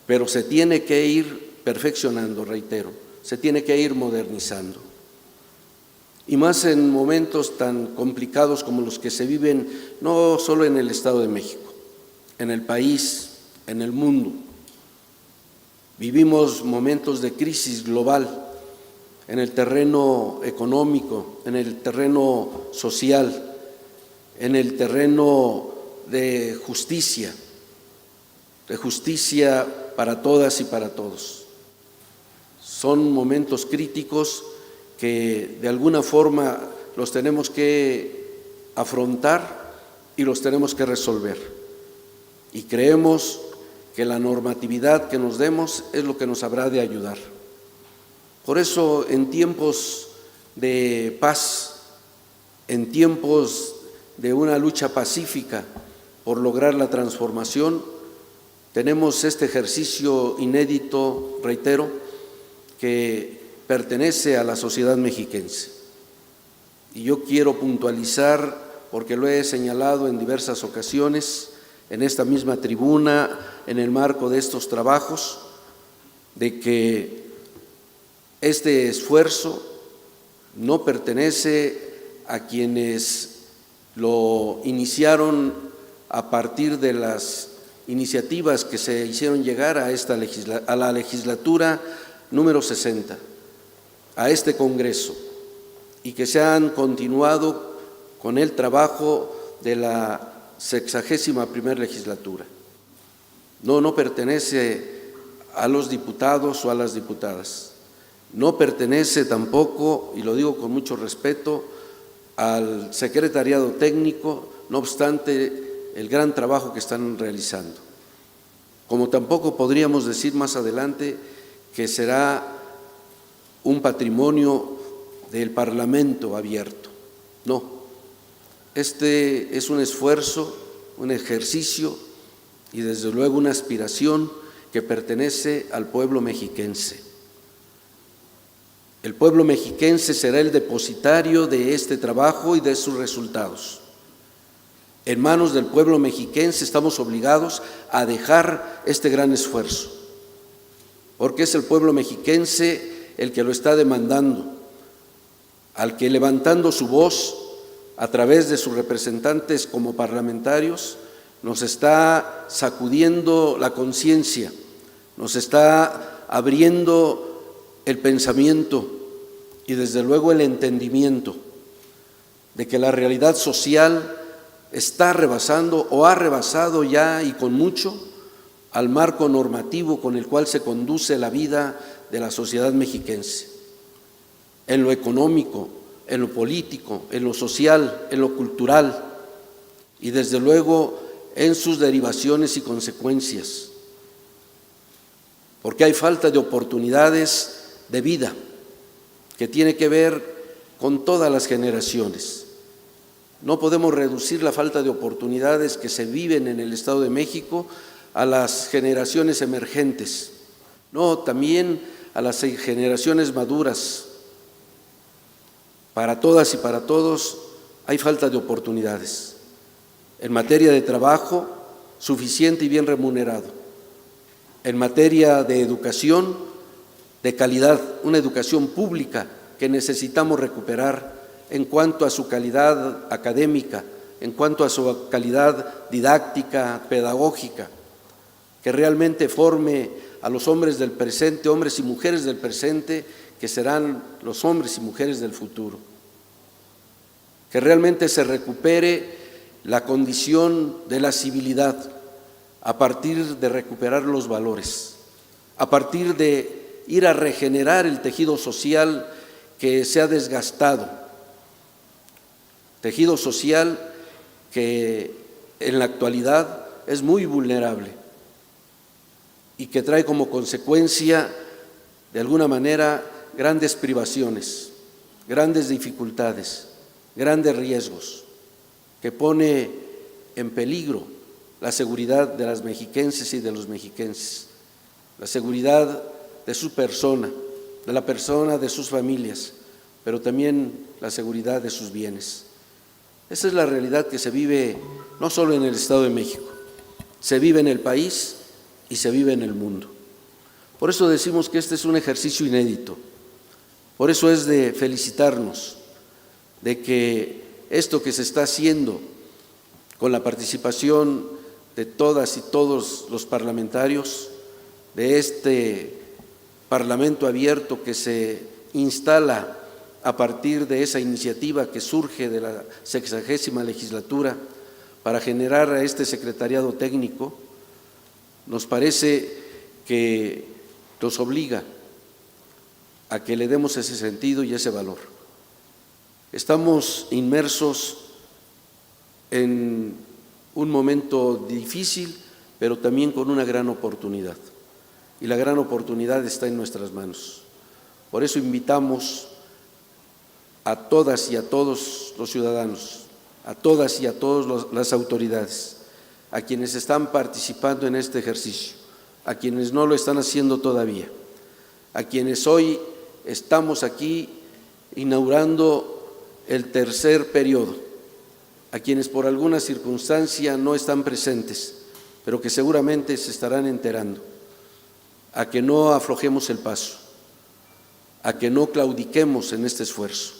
pero se tiene que ir perfeccionando, reitero, se tiene que ir modernizando. Y más en momentos tan complicados como los que se viven no solo en el Estado de México, en el país, en el mundo. Vivimos momentos de crisis global en el terreno económico, en el terreno social, en el terreno de justicia para todas y para todos. Son momentos críticos que de alguna forma los tenemos que afrontar y los tenemos que resolver. Y creemos que la normatividad que nos demos es lo que nos habrá de ayudar. Por eso, en tiempos de paz, en tiempos de una lucha pacífica por lograr la transformación, tenemos este ejercicio inédito, reitero, que pertenece a la sociedad mexiquense. Y yo quiero puntualizar, porque lo he señalado en diversas ocasiones, en esta misma tribuna, en el marco de estos trabajos, de que este esfuerzo no pertenece a quienes lo iniciaron a partir de las iniciativas que se hicieron llegar a la legislatura número 60, a este Congreso, y que se han continuado con el trabajo de la 61ª legislatura. No pertenece a los diputados o a las diputadas. No pertenece tampoco, y lo digo con mucho respeto, al secretariado técnico, no obstante el gran trabajo que están realizando. Como tampoco podríamos decir más adelante que será un patrimonio del Parlamento abierto. No, este es un esfuerzo, un ejercicio y desde luego una aspiración que pertenece al pueblo mexiquense. El pueblo mexiquense será el depositario de este trabajo y de sus resultados. En manos del pueblo mexiquense estamos obligados a dejar este gran esfuerzo, porque es el pueblo mexiquense el que lo está demandando, al que levantando su voz a través de sus representantes como parlamentarios nos está sacudiendo la conciencia, nos está abriendo el pensamiento y desde luego el entendimiento de que la realidad social está rebasando o ha rebasado ya y con mucho al marco normativo con el cual se conduce la vida de la sociedad mexiquense, en lo económico, en lo político, en lo social, en lo cultural y desde luego en sus derivaciones y consecuencias, porque hay falta de oportunidades de vida que tiene que ver con todas las generaciones. No podemos reducir la falta de oportunidades que se viven en el Estado de México a las generaciones emergentes, no, también a las generaciones maduras. Para todas y para todos hay falta de oportunidades. En materia de trabajo, suficiente y bien remunerado. En materia de educación, de calidad, una educación pública que necesitamos recuperar en cuanto a su calidad académica, en cuanto a su calidad didáctica, pedagógica, que realmente forme a los hombres del presente, hombres y mujeres del presente, que serán los hombres y mujeres del futuro. Que realmente se recupere la condición de la civilidad a partir de recuperar los valores, a partir de ir a regenerar el tejido social que se ha desgastado, tejido social que en la actualidad es muy vulnerable y que trae como consecuencia, de alguna manera, grandes privaciones, grandes dificultades, grandes riesgos, que pone en peligro la seguridad de las mexiquenses y de los mexiquenses, la seguridad de su persona, de la persona de sus familias, pero también la seguridad de sus bienes. Esa es la realidad que se vive no solo en el Estado de México, se vive en el país y se vive en el mundo. Por eso decimos que este es un ejercicio inédito, por eso es de felicitarnos de que esto que se está haciendo con la participación de todas y todos los parlamentarios, de este Parlamento abierto que se instala a partir de esa iniciativa que surge de la 60ª legislatura para generar a este secretariado técnico, nos parece que nos obliga a que le demos ese sentido y ese valor. Estamos inmersos en un momento difícil, pero también con una gran oportunidad. Y la gran oportunidad está en nuestras manos. Por eso invitamos a todas y a todos los ciudadanos, a todas y a todas las autoridades, a quienes están participando en este ejercicio, a quienes no lo están haciendo todavía, a quienes hoy estamos aquí inaugurando el tercer periodo, a quienes por alguna circunstancia no están presentes, pero que seguramente se estarán enterando, a que no aflojemos el paso, a que no claudiquemos en este esfuerzo,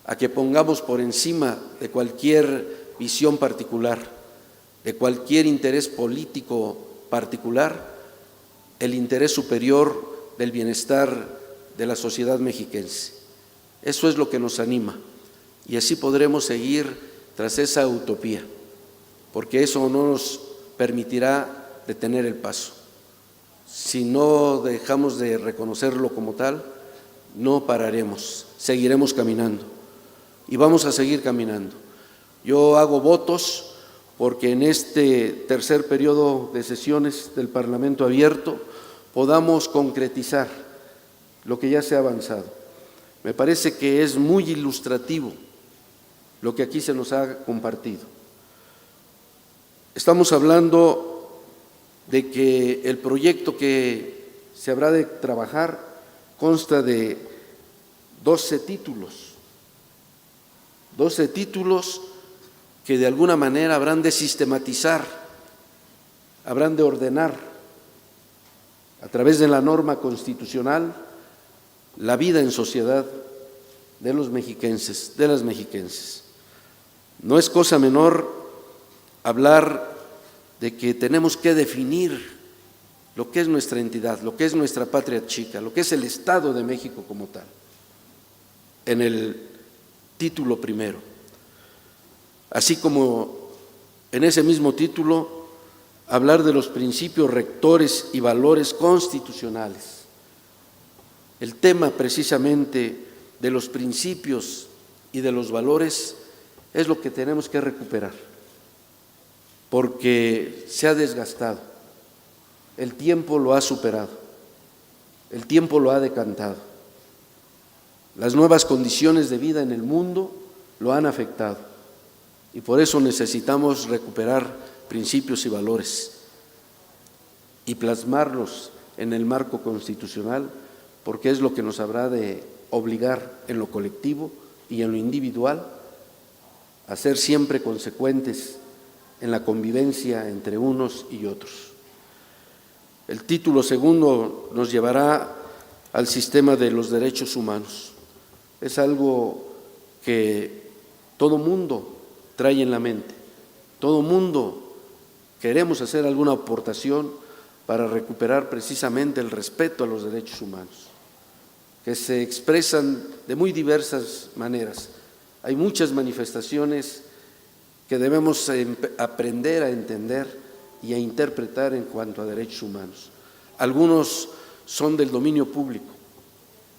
a que pongamos por encima de cualquier visión particular, de cualquier interés político particular, el interés superior del bienestar de la sociedad mexiquense. Eso es lo que nos anima y así podremos seguir tras esa utopía, porque eso no nos permitirá detener el paso. Si no dejamos de reconocerlo como tal, no pararemos, seguiremos caminando y vamos a seguir caminando. Yo hago votos porque en este tercer periodo de sesiones del Parlamento abierto podamos concretizar lo que ya se ha avanzado. Me parece que es muy ilustrativo lo que aquí se nos ha compartido. Estamos hablando de que el proyecto que se habrá de trabajar consta de 12 títulos que de alguna manera habrán de sistematizar, habrán de ordenar a través de la norma constitucional la vida en sociedad de los mexiquenses, de las mexiquenses. No es cosa menor hablar de que tenemos que definir lo que es nuestra entidad, lo que es nuestra patria chica, lo que es el Estado de México como tal, en el título primero. Así como en ese mismo título hablar de los principios rectores y valores constitucionales. El tema precisamente de los principios y de los valores es lo que tenemos que recuperar, porque se ha desgastado, el tiempo lo ha superado, el tiempo lo ha decantado, las nuevas condiciones de vida en el mundo lo han afectado y por eso necesitamos recuperar principios y valores y plasmarlos en el marco constitucional, porque es lo que nos habrá de obligar en lo colectivo y en lo individual a ser siempre consecuentes en la convivencia entre unos y otros. El título segundo nos llevará al sistema de los derechos humanos. Es algo que todo mundo trae en la mente, todo mundo queremos hacer alguna aportación para recuperar precisamente el respeto a los derechos humanos, que se expresan de muy diversas maneras. Hay muchas manifestaciones que debemos aprender a entender y a interpretar en cuanto a derechos humanos. Algunos son del dominio público,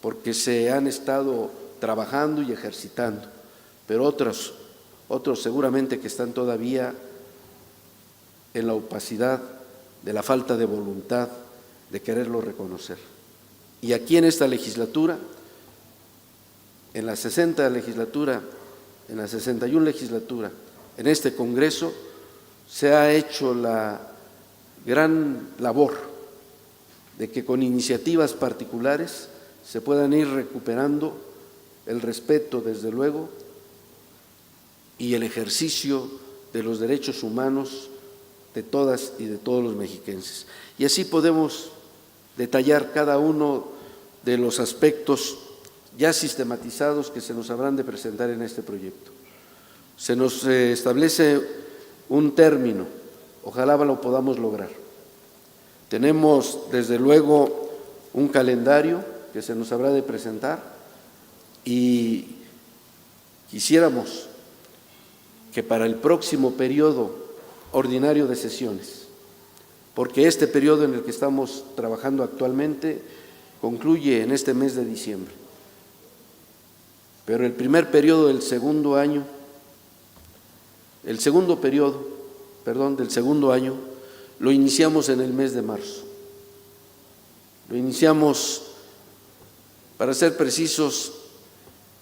porque se han estado trabajando y ejercitando, pero otros seguramente que están todavía en la opacidad de la falta de voluntad de quererlo reconocer. Y aquí en esta legislatura, en la 60 legislatura, en la 61 legislatura, en este Congreso, se ha hecho la gran labor de que con iniciativas particulares se puedan ir recuperando el respeto, desde luego, y el ejercicio de los derechos humanos de todas y de todos los mexiquenses. Y así podemos detallar cada uno de los aspectos ya sistematizados que se nos habrán de presentar en este proyecto. Se nos establece un término, ojalá lo podamos lograr. Tenemos desde luego un calendario que se nos habrá de presentar y quisiéramos que para el próximo periodo ordinario de sesiones, porque este periodo en el que estamos trabajando actualmente concluye en este mes de diciembre, pero el primer periodo del segundo año, del segundo año, lo iniciamos en el mes de marzo. Lo iniciamos, para ser precisos,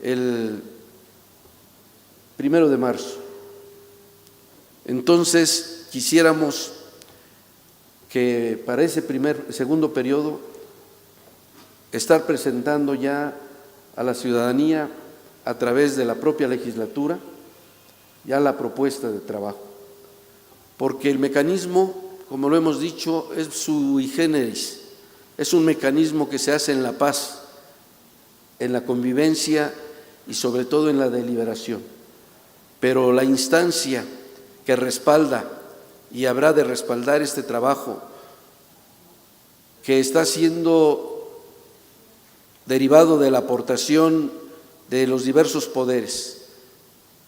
el 1 de marzo. Entonces, quisiéramos que para ese segundo periodo estar presentando ya a la ciudadanía a través de la propia legislatura ya la propuesta de trabajo, porque el mecanismo, como lo hemos dicho, es sui generis, es un mecanismo que se hace en la paz, en la convivencia y sobre todo en la deliberación, pero la instancia que respalda y habrá de respaldar este trabajo que está siendo derivado de la aportación de los diversos poderes,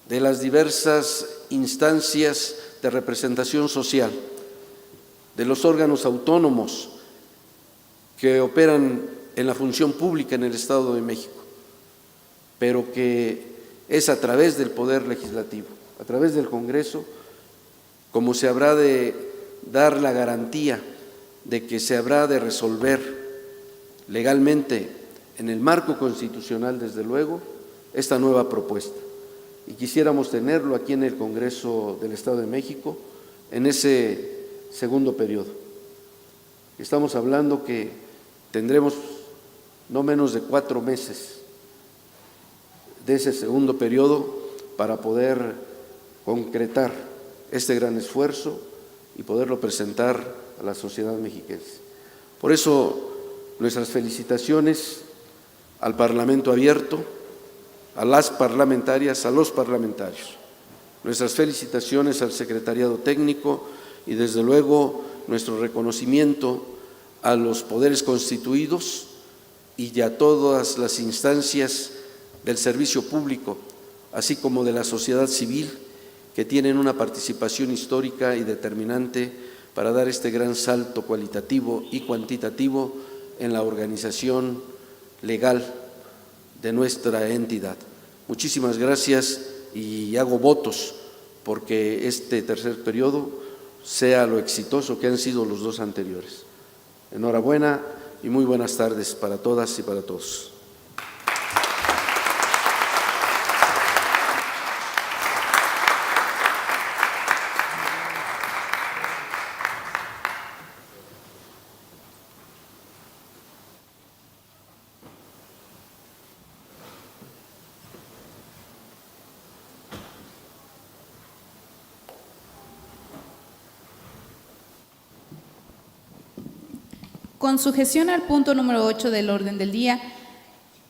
de las diversas instancias de representación social, de los órganos autónomos que operan en la función pública en el Estado de México, pero que es a través del Poder Legislativo, a través del Congreso, como se habrá de dar la garantía de que se habrá de resolver legalmente en el marco constitucional, desde luego, esta nueva propuesta. Y quisiéramos tenerlo aquí en el Congreso del Estado de México en ese segundo periodo. Estamos hablando que tendremos no menos de 4 meses de ese segundo periodo para poder concretar este gran esfuerzo y poderlo presentar a la sociedad mexiquense. Por eso, nuestras felicitaciones al Parlamento abierto, a las parlamentarias, a los parlamentarios. Nuestras felicitaciones al secretariado técnico y desde luego nuestro reconocimiento a los poderes constituidos y a todas las instancias del servicio público, así como de la sociedad civil, que tienen una participación histórica y determinante para dar este gran salto cualitativo y cuantitativo en la organización legal de nuestra entidad. Muchísimas gracias y hago votos porque este tercer periodo sea lo exitoso que han sido los 2 anteriores. Enhorabuena y muy buenas tardes para todas y para todos. Con sujeción al punto número 8 del orden del día,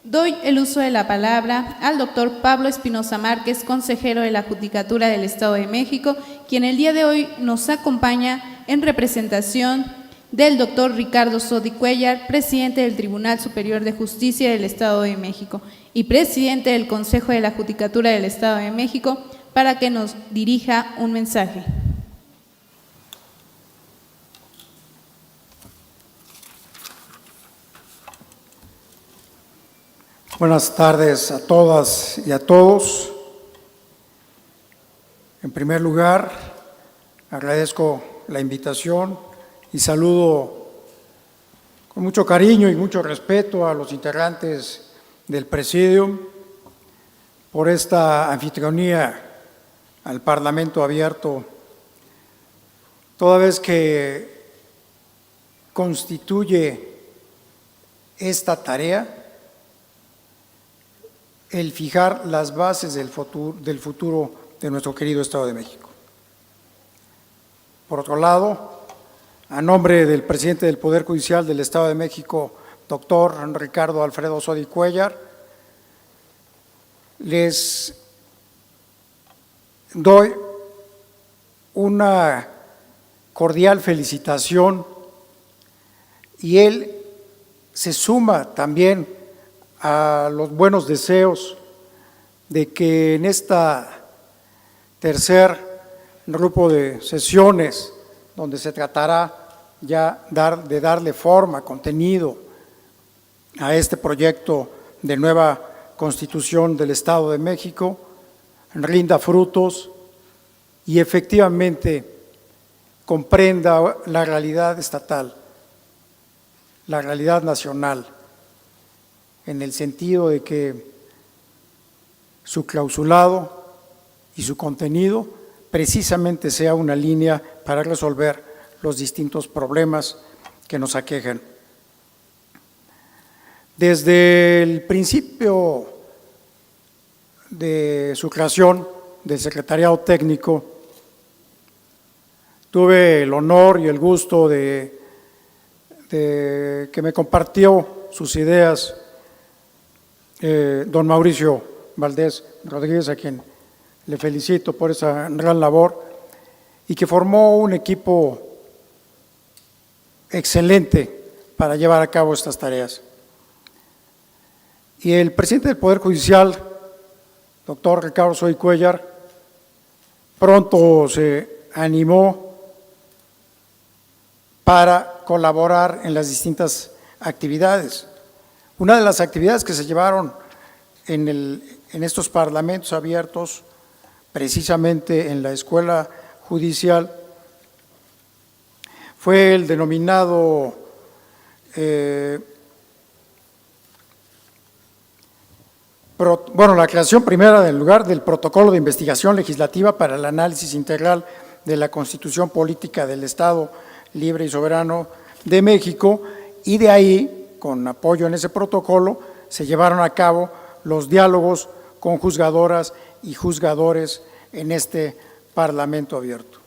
doy el uso de la palabra al doctor Pablo Espinosa Márquez, consejero de la Judicatura del Estado de México, quien el día de hoy nos acompaña en representación del doctor Ricardo Sodi Cuellar, presidente del Tribunal Superior de Justicia del Estado de México y presidente del Consejo de la Judicatura del Estado de México, para que nos dirija un mensaje. Buenas tardes a todas y a todos. En primer lugar, agradezco la invitación y saludo con mucho cariño y mucho respeto a los integrantes del Presidium por esta anfitrionía al Parlamento abierto, toda vez que constituye esta tarea el fijar las bases del futuro de nuestro querido Estado de México. Por otro lado, a nombre del presidente del Poder Judicial del Estado de México, doctor Ricardo Alfredo Sodi Cuéllar, les doy una cordial felicitación y él se suma también a los buenos deseos de que en esta tercer grupo de sesiones, donde se tratará ya de darle forma, contenido a este proyecto de nueva Constitución del Estado de México, rinda frutos y efectivamente comprenda la realidad estatal, la realidad nacional, en el sentido de que su clausulado y su contenido precisamente sea una línea para resolver los distintos problemas que nos aquejan. Desde el principio de su creación del Secretariado Técnico, tuve el honor y el gusto de que me compartió sus ideas don Mauricio Valdés Rodríguez, a quien le felicito por esa gran labor, y que formó un equipo excelente para llevar a cabo estas tareas. Y el presidente del Poder Judicial, doctor Ricardo Sodi Cuéllar, pronto se animó para colaborar en las distintas actividades. Una de las actividades que se llevaron en estos parlamentos abiertos, precisamente en la Escuela Judicial, fue el denominado la creación primera del lugar del Protocolo de Investigación Legislativa para el Análisis Integral de la Constitución Política del Estado Libre y Soberano de México, y de ahí, con apoyo en ese protocolo, se llevaron a cabo los diálogos con juzgadoras y juzgadores en este Parlamento abierto.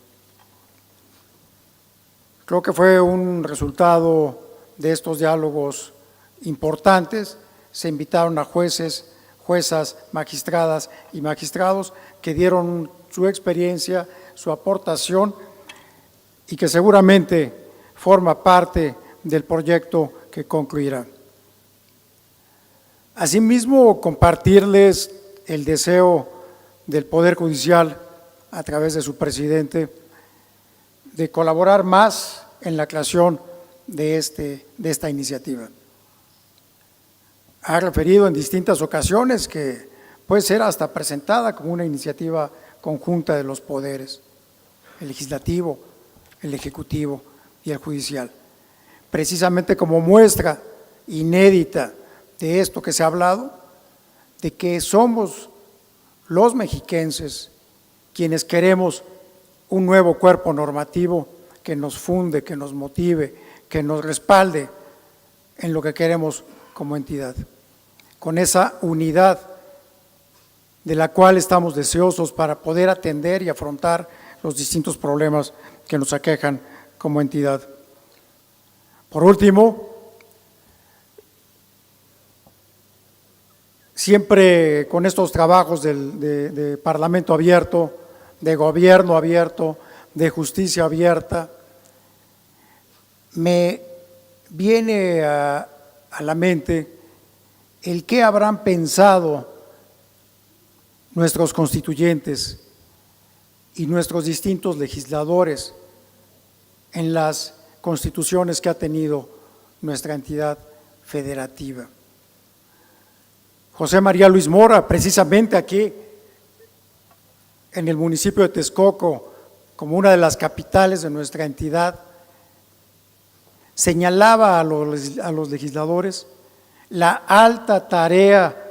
Creo que fue un resultado de estos diálogos importantes. Se invitaron a jueces, juezas, magistradas y magistrados que dieron su experiencia, su aportación, y que seguramente forma parte del proyecto que concluirá. Asimismo, compartirles el deseo del Poder Judicial, a través de su presidente, de colaborar más en la creación de esta iniciativa. Ha referido en distintas ocasiones que puede ser hasta presentada como una iniciativa conjunta de los poderes, el legislativo, el ejecutivo y el judicial, precisamente como muestra inédita de esto que se ha hablado, de que somos los mexiquenses quienes queremos un nuevo cuerpo normativo que nos funde, que nos motive, que nos respalde en lo que queremos como entidad, con esa unidad de la cual estamos deseosos para poder atender y afrontar los distintos problemas que nos aquejan como entidad. Por último, siempre con estos trabajos de Parlamento abierto, de gobierno abierto, de justicia abierta, me viene a la mente el qué habrán pensado nuestros constituyentes y nuestros distintos legisladores en las constituciones que ha tenido nuestra entidad federativa. José María Luis Mora, precisamente aquí en el municipio de Texcoco, como una de las capitales de nuestra entidad, señalaba a los legisladores la alta tarea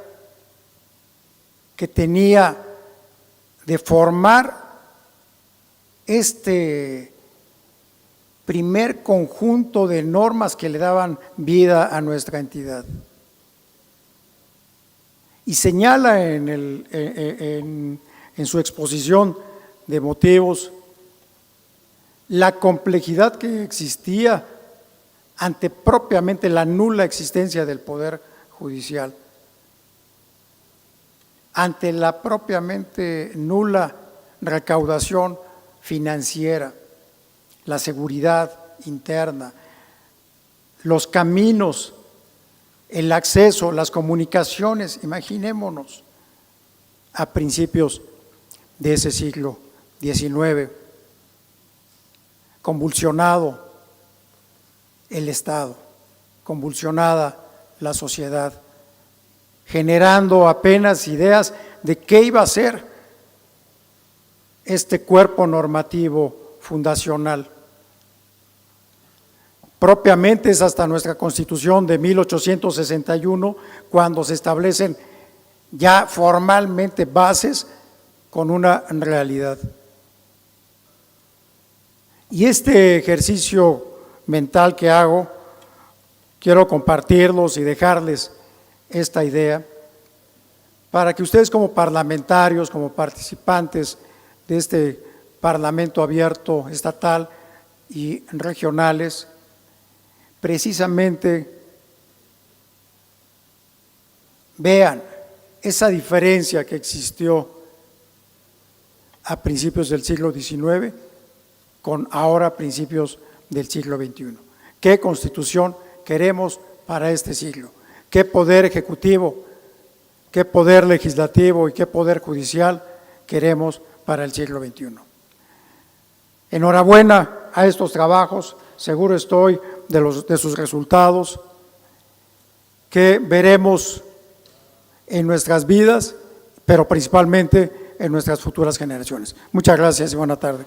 que tenía de formar este primer conjunto de normas que le daban vida a nuestra entidad. Y señala en en su exposición de motivos la complejidad que existía ante propiamente la nula existencia del Poder Judicial, ante la propiamente nula recaudación financiera, la seguridad interna, los caminos, el acceso, las comunicaciones, imaginémonos, a principios de ese siglo XIX, convulsionado el Estado, convulsionada la sociedad, generando apenas ideas de qué iba a ser este cuerpo normativo fundacional. Propiamente es hasta nuestra Constitución de 1861 cuando se establecen ya formalmente bases con una realidad. Y este ejercicio mental que hago, quiero compartirlos y dejarles esta idea para que ustedes como parlamentarios, como participantes de este Parlamento abierto estatal y regionales, precisamente vean esa diferencia que existió a principios del siglo XIX con ahora principios del siglo XXI. ¿Qué constitución queremos para este siglo? ¿Qué poder ejecutivo, qué poder legislativo y qué poder judicial queremos para el siglo XXI? Enhorabuena a estos trabajos, seguro estoy de sus resultados, que veremos en nuestras vidas, pero principalmente en nuestras futuras generaciones. Muchas gracias y buena tarde.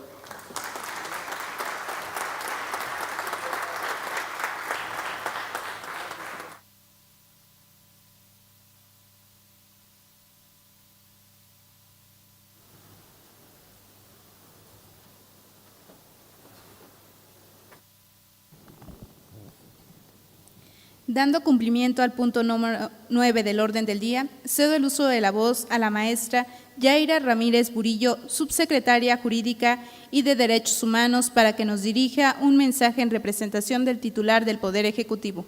Dando cumplimiento al punto número 9 del orden del día, cedo el uso de la voz a la maestra Yaira Ramírez Burillo, subsecretaria Jurídica y de Derechos Humanos, para que nos dirija un mensaje en representación del titular del Poder Ejecutivo.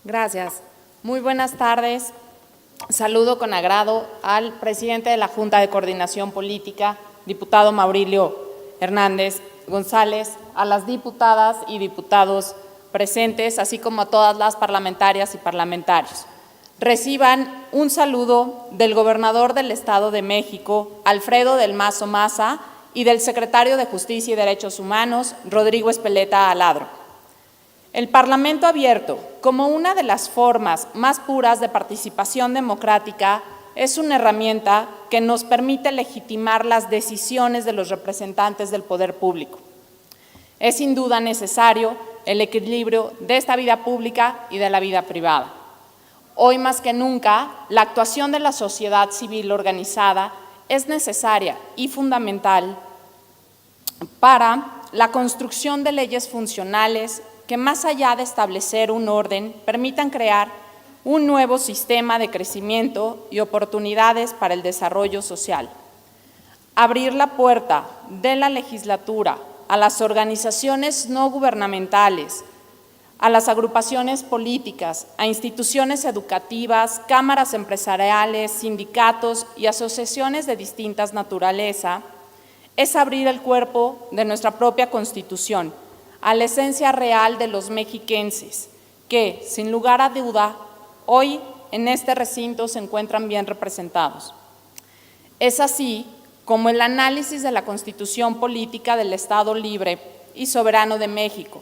Gracias. Muy buenas tardes. Saludo con agrado al presidente de la Junta de Coordinación Política, diputado Maurilio Hernández González, a las diputadas y diputados presentes, así como a todas las parlamentarias y parlamentarios. Reciban un saludo del gobernador del Estado de México, Alfredo del Mazo Maza, y del secretario de Justicia y Derechos Humanos, Rodrigo Espeleta Aladro. El Parlamento abierto, como una de las formas más puras de participación democrática, es una herramienta que nos permite legitimar las decisiones de los representantes del poder público. Es sin duda necesario el equilibrio de esta vida pública y de la vida privada. Hoy más que nunca, la actuación de la sociedad civil organizada es necesaria y fundamental para la construcción de leyes funcionales que, más allá de establecer un orden, permitan crear un nuevo sistema de crecimiento y oportunidades para el desarrollo social. Abrir la puerta de la legislatura a las organizaciones no gubernamentales, a las agrupaciones políticas, a instituciones educativas, cámaras empresariales, sindicatos y asociaciones de distintas naturaleza, es abrir el cuerpo de nuestra propia Constitución a la esencia real de los mexiquenses, que, sin lugar a duda, hoy en este recinto se encuentran bien representados. Es así como el análisis de la Constitución Política del Estado Libre y Soberano de México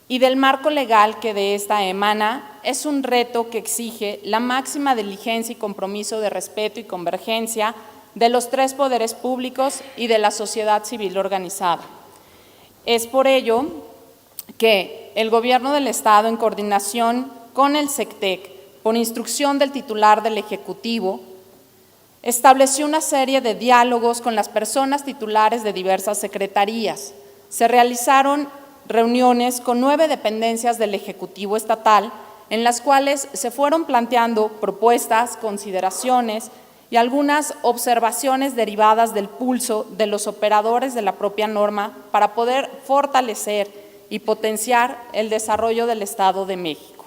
y del marco legal que de esta emana es un reto que exige la máxima diligencia y compromiso de respeto y convergencia de los tres poderes públicos y de la sociedad civil organizada. Es por ello que el Gobierno del Estado, en coordinación con el SECTEC, por instrucción del titular del Ejecutivo, Estableció una serie de diálogos con las personas titulares de diversas secretarías. Se realizaron reuniones con 9 dependencias del Ejecutivo Estatal, en las cuales se fueron planteando propuestas, consideraciones y algunas observaciones derivadas del pulso de los operadores de la propia norma para poder fortalecer y potenciar el desarrollo del Estado de México.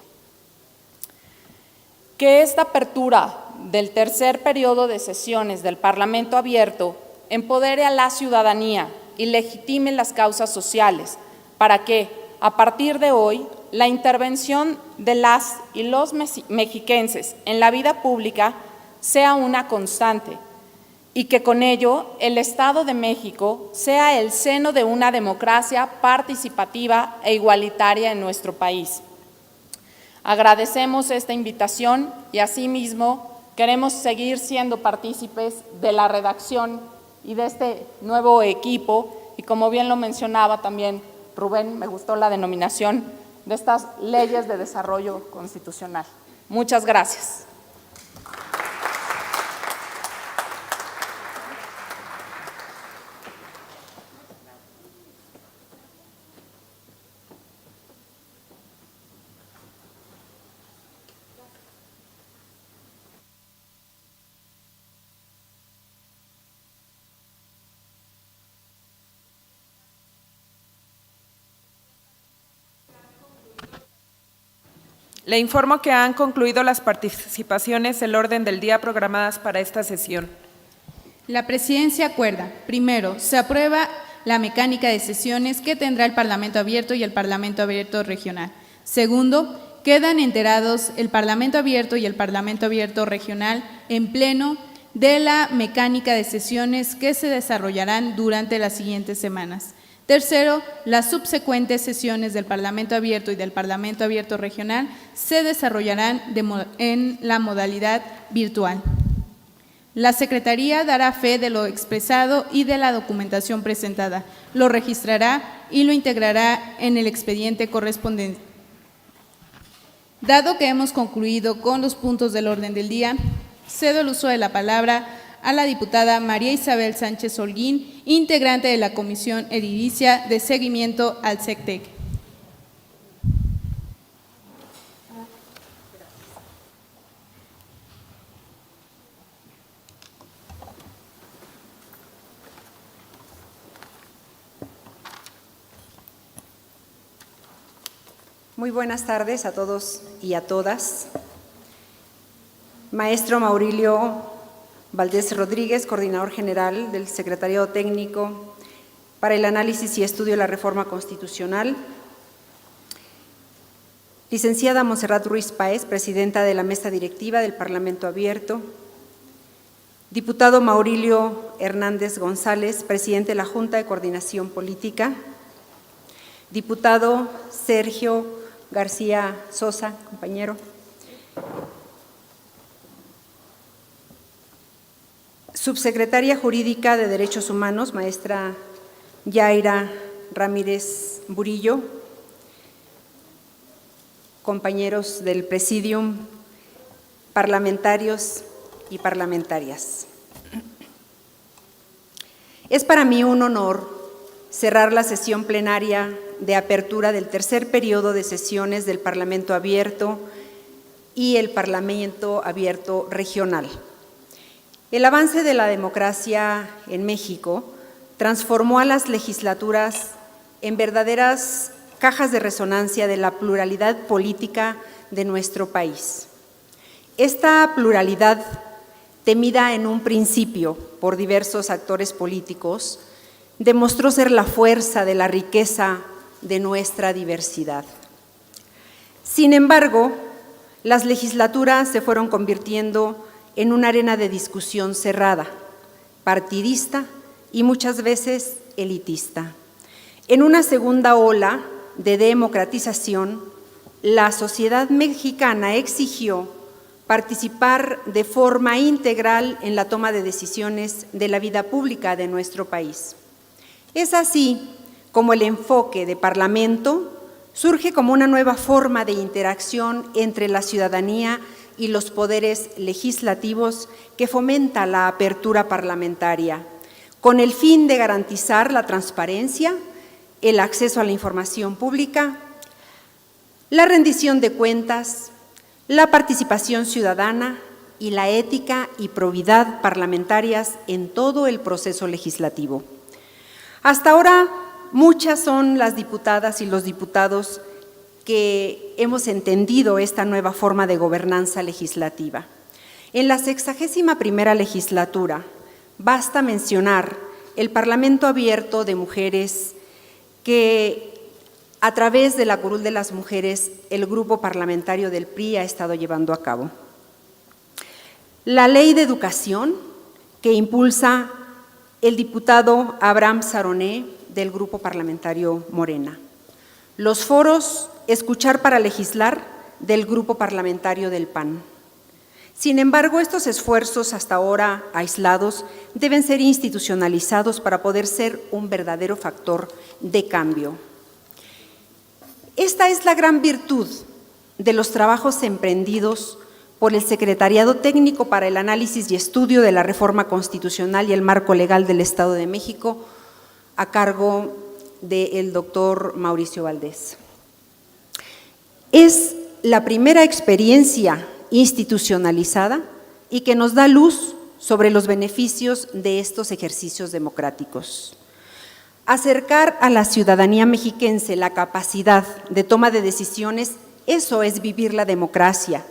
Que esta apertura del tercer periodo de sesiones del Parlamento abierto empodere a la ciudadanía y legitime las causas sociales para que, a partir de hoy, la intervención de las y los mexiquenses en la vida pública sea una constante y que con ello el Estado de México sea el seno de una democracia participativa e igualitaria en nuestro país. Agradecemos esta invitación y asimismo queremos seguir siendo partícipes de la redacción y de este nuevo equipo y, como bien lo mencionaba también Rubén, me gustó la denominación de estas leyes de desarrollo constitucional. Muchas gracias. Le informo que han concluido las participaciones del orden del día programadas para esta sesión. La Presidencia acuerda: primero, se aprueba la mecánica de sesiones que tendrá el Parlamento abierto y el Parlamento abierto regional. Segundo, quedan enterados el Parlamento abierto y el Parlamento abierto regional en pleno de la mecánica de sesiones que se desarrollarán durante las siguientes semanas. Tercero, las subsecuentes sesiones del Parlamento abierto y del Parlamento abierto regional se desarrollarán en la modalidad virtual. La Secretaría dará fe de lo expresado y de la documentación presentada, lo registrará y lo integrará en el expediente correspondiente. Dado que hemos concluido con los puntos del orden del día, cedo el uso de la palabra a la diputada María Isabel Sánchez Holguín, integrante de la Comisión Edilicia de Seguimiento al SECTEC. Muy buenas tardes a todos y a todas. Maestro Maurilio Valdés Rodríguez, Coordinador General del Secretariado Técnico para el Análisis y Estudio de la Reforma Constitucional. Licenciada Montserrat Ruiz Páez, Presidenta de la Mesa Directiva del Parlamento Abierto. Diputado Maurilio Hernández González, Presidente de la Junta de Coordinación Política. Diputado Sergio García Sosa, compañero. Subsecretaria Jurídica de Derechos Humanos, maestra Yaira Ramírez Burillo. Compañeros del Presidium, parlamentarios y parlamentarias. Es para mí un honor cerrar la sesión plenaria de apertura del tercer periodo de sesiones del Parlamento Abierto y el Parlamento Abierto Regional. El avance de la democracia en México transformó a las legislaturas en verdaderas cajas de resonancia de la pluralidad política de nuestro país. Esta pluralidad, temida en un principio por diversos actores políticos, demostró ser la fuerza de la riqueza de nuestra diversidad. Sin embargo, las legislaturas se fueron convirtiendo en una arena de discusión cerrada, partidista y muchas veces elitista. En una segunda ola de democratización, la sociedad mexicana exigió participar de forma integral en la toma de decisiones de la vida pública de nuestro país. Es así como el enfoque de Parlamento surge como una nueva forma de interacción entre la ciudadanía y los poderes legislativos que fomenta la apertura parlamentaria, con el fin de garantizar la transparencia, el acceso a la información pública, la rendición de cuentas, la participación ciudadana y la ética y probidad parlamentarias en todo el proceso legislativo. Hasta ahora, muchas son las diputadas y los diputados que hemos entendido esta nueva forma de gobernanza legislativa. En la 61ª legislatura, basta mencionar el Parlamento Abierto de Mujeres que, a través de la Curul de las Mujeres, el grupo parlamentario del PRI ha estado llevando a cabo. La Ley de Educación, que impulsa el diputado Abraham Saroné, del grupo parlamentario Morena. Los foros Escuchar para Legislar, del grupo parlamentario del PAN. Sin embargo, estos esfuerzos hasta ahora aislados deben ser institucionalizados para poder ser un verdadero factor de cambio. Esta es la gran virtud de los trabajos emprendidos por el Secretariado Técnico para el Análisis y Estudio de la Reforma Constitucional y el Marco Legal del Estado de México, a cargo del doctor Mauricio Valdés. Es la primera experiencia institucionalizada y que nos da luz sobre los beneficios de estos ejercicios democráticos. Acercar a la ciudadanía mexiquense la capacidad de toma de decisiones, eso es vivir la democracia,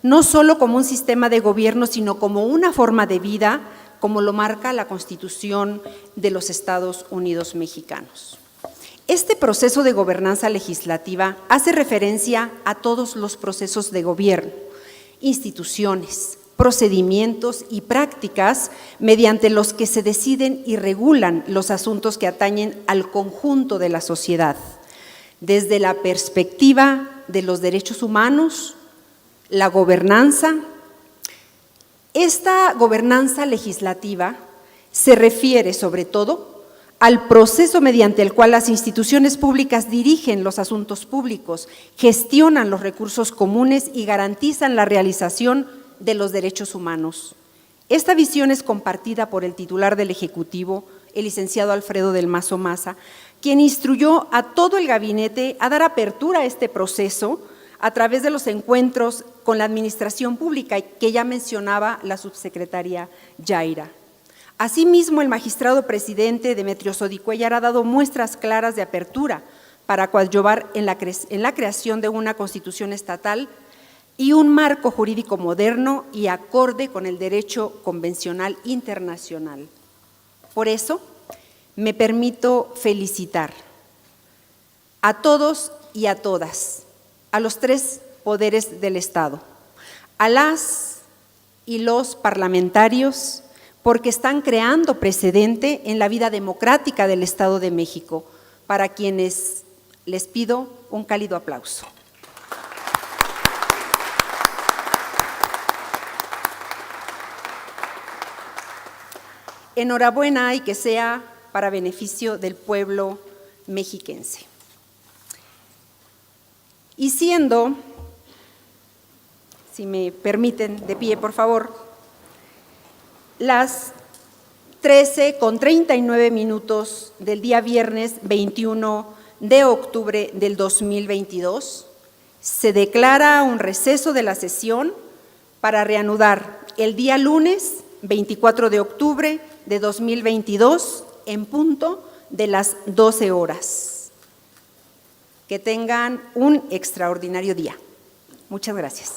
no solo como un sistema de gobierno, sino como una forma de vida, como lo marca la Constitución de los Estados Unidos mexicanos. Este proceso de gobernanza legislativa hace referencia a todos los procesos de gobierno, instituciones, procedimientos y prácticas mediante los que se deciden y regulan los asuntos que atañen al conjunto de la sociedad, desde la perspectiva de los derechos humanos, la gobernanza. Esta gobernanza legislativa se refiere sobre todo al proceso mediante el cual las instituciones públicas dirigen los asuntos públicos, gestionan los recursos comunes y garantizan la realización de los derechos humanos. Esta visión es compartida por el titular del Ejecutivo, el licenciado Alfredo del Mazo Maza, quien instruyó a todo el gabinete a dar apertura a este proceso a través de los encuentros con la administración pública que ya mencionaba la subsecretaria Yaira. Asimismo, el magistrado presidente Demetrio Sodicuellar ha dado muestras claras de apertura para coadyuvar en la creación de una constitución estatal y un marco jurídico moderno y acorde con el derecho convencional internacional. Por eso, me permito felicitar a todos y a todas, a los tres poderes del Estado, a las y los parlamentarios, porque están creando precedente en la vida democrática del Estado de México, para quienes les pido un cálido aplauso. Enhorabuena y que sea para beneficio del pueblo mexiquense. Y siendo, si me permiten, de pie, por favor, las 13:39 del día viernes 21 de octubre del 2022, se declara un receso de la sesión para reanudar el día lunes 24 de octubre de 2022 en punto de las 12 horas. Que tengan un extraordinario día. Muchas gracias.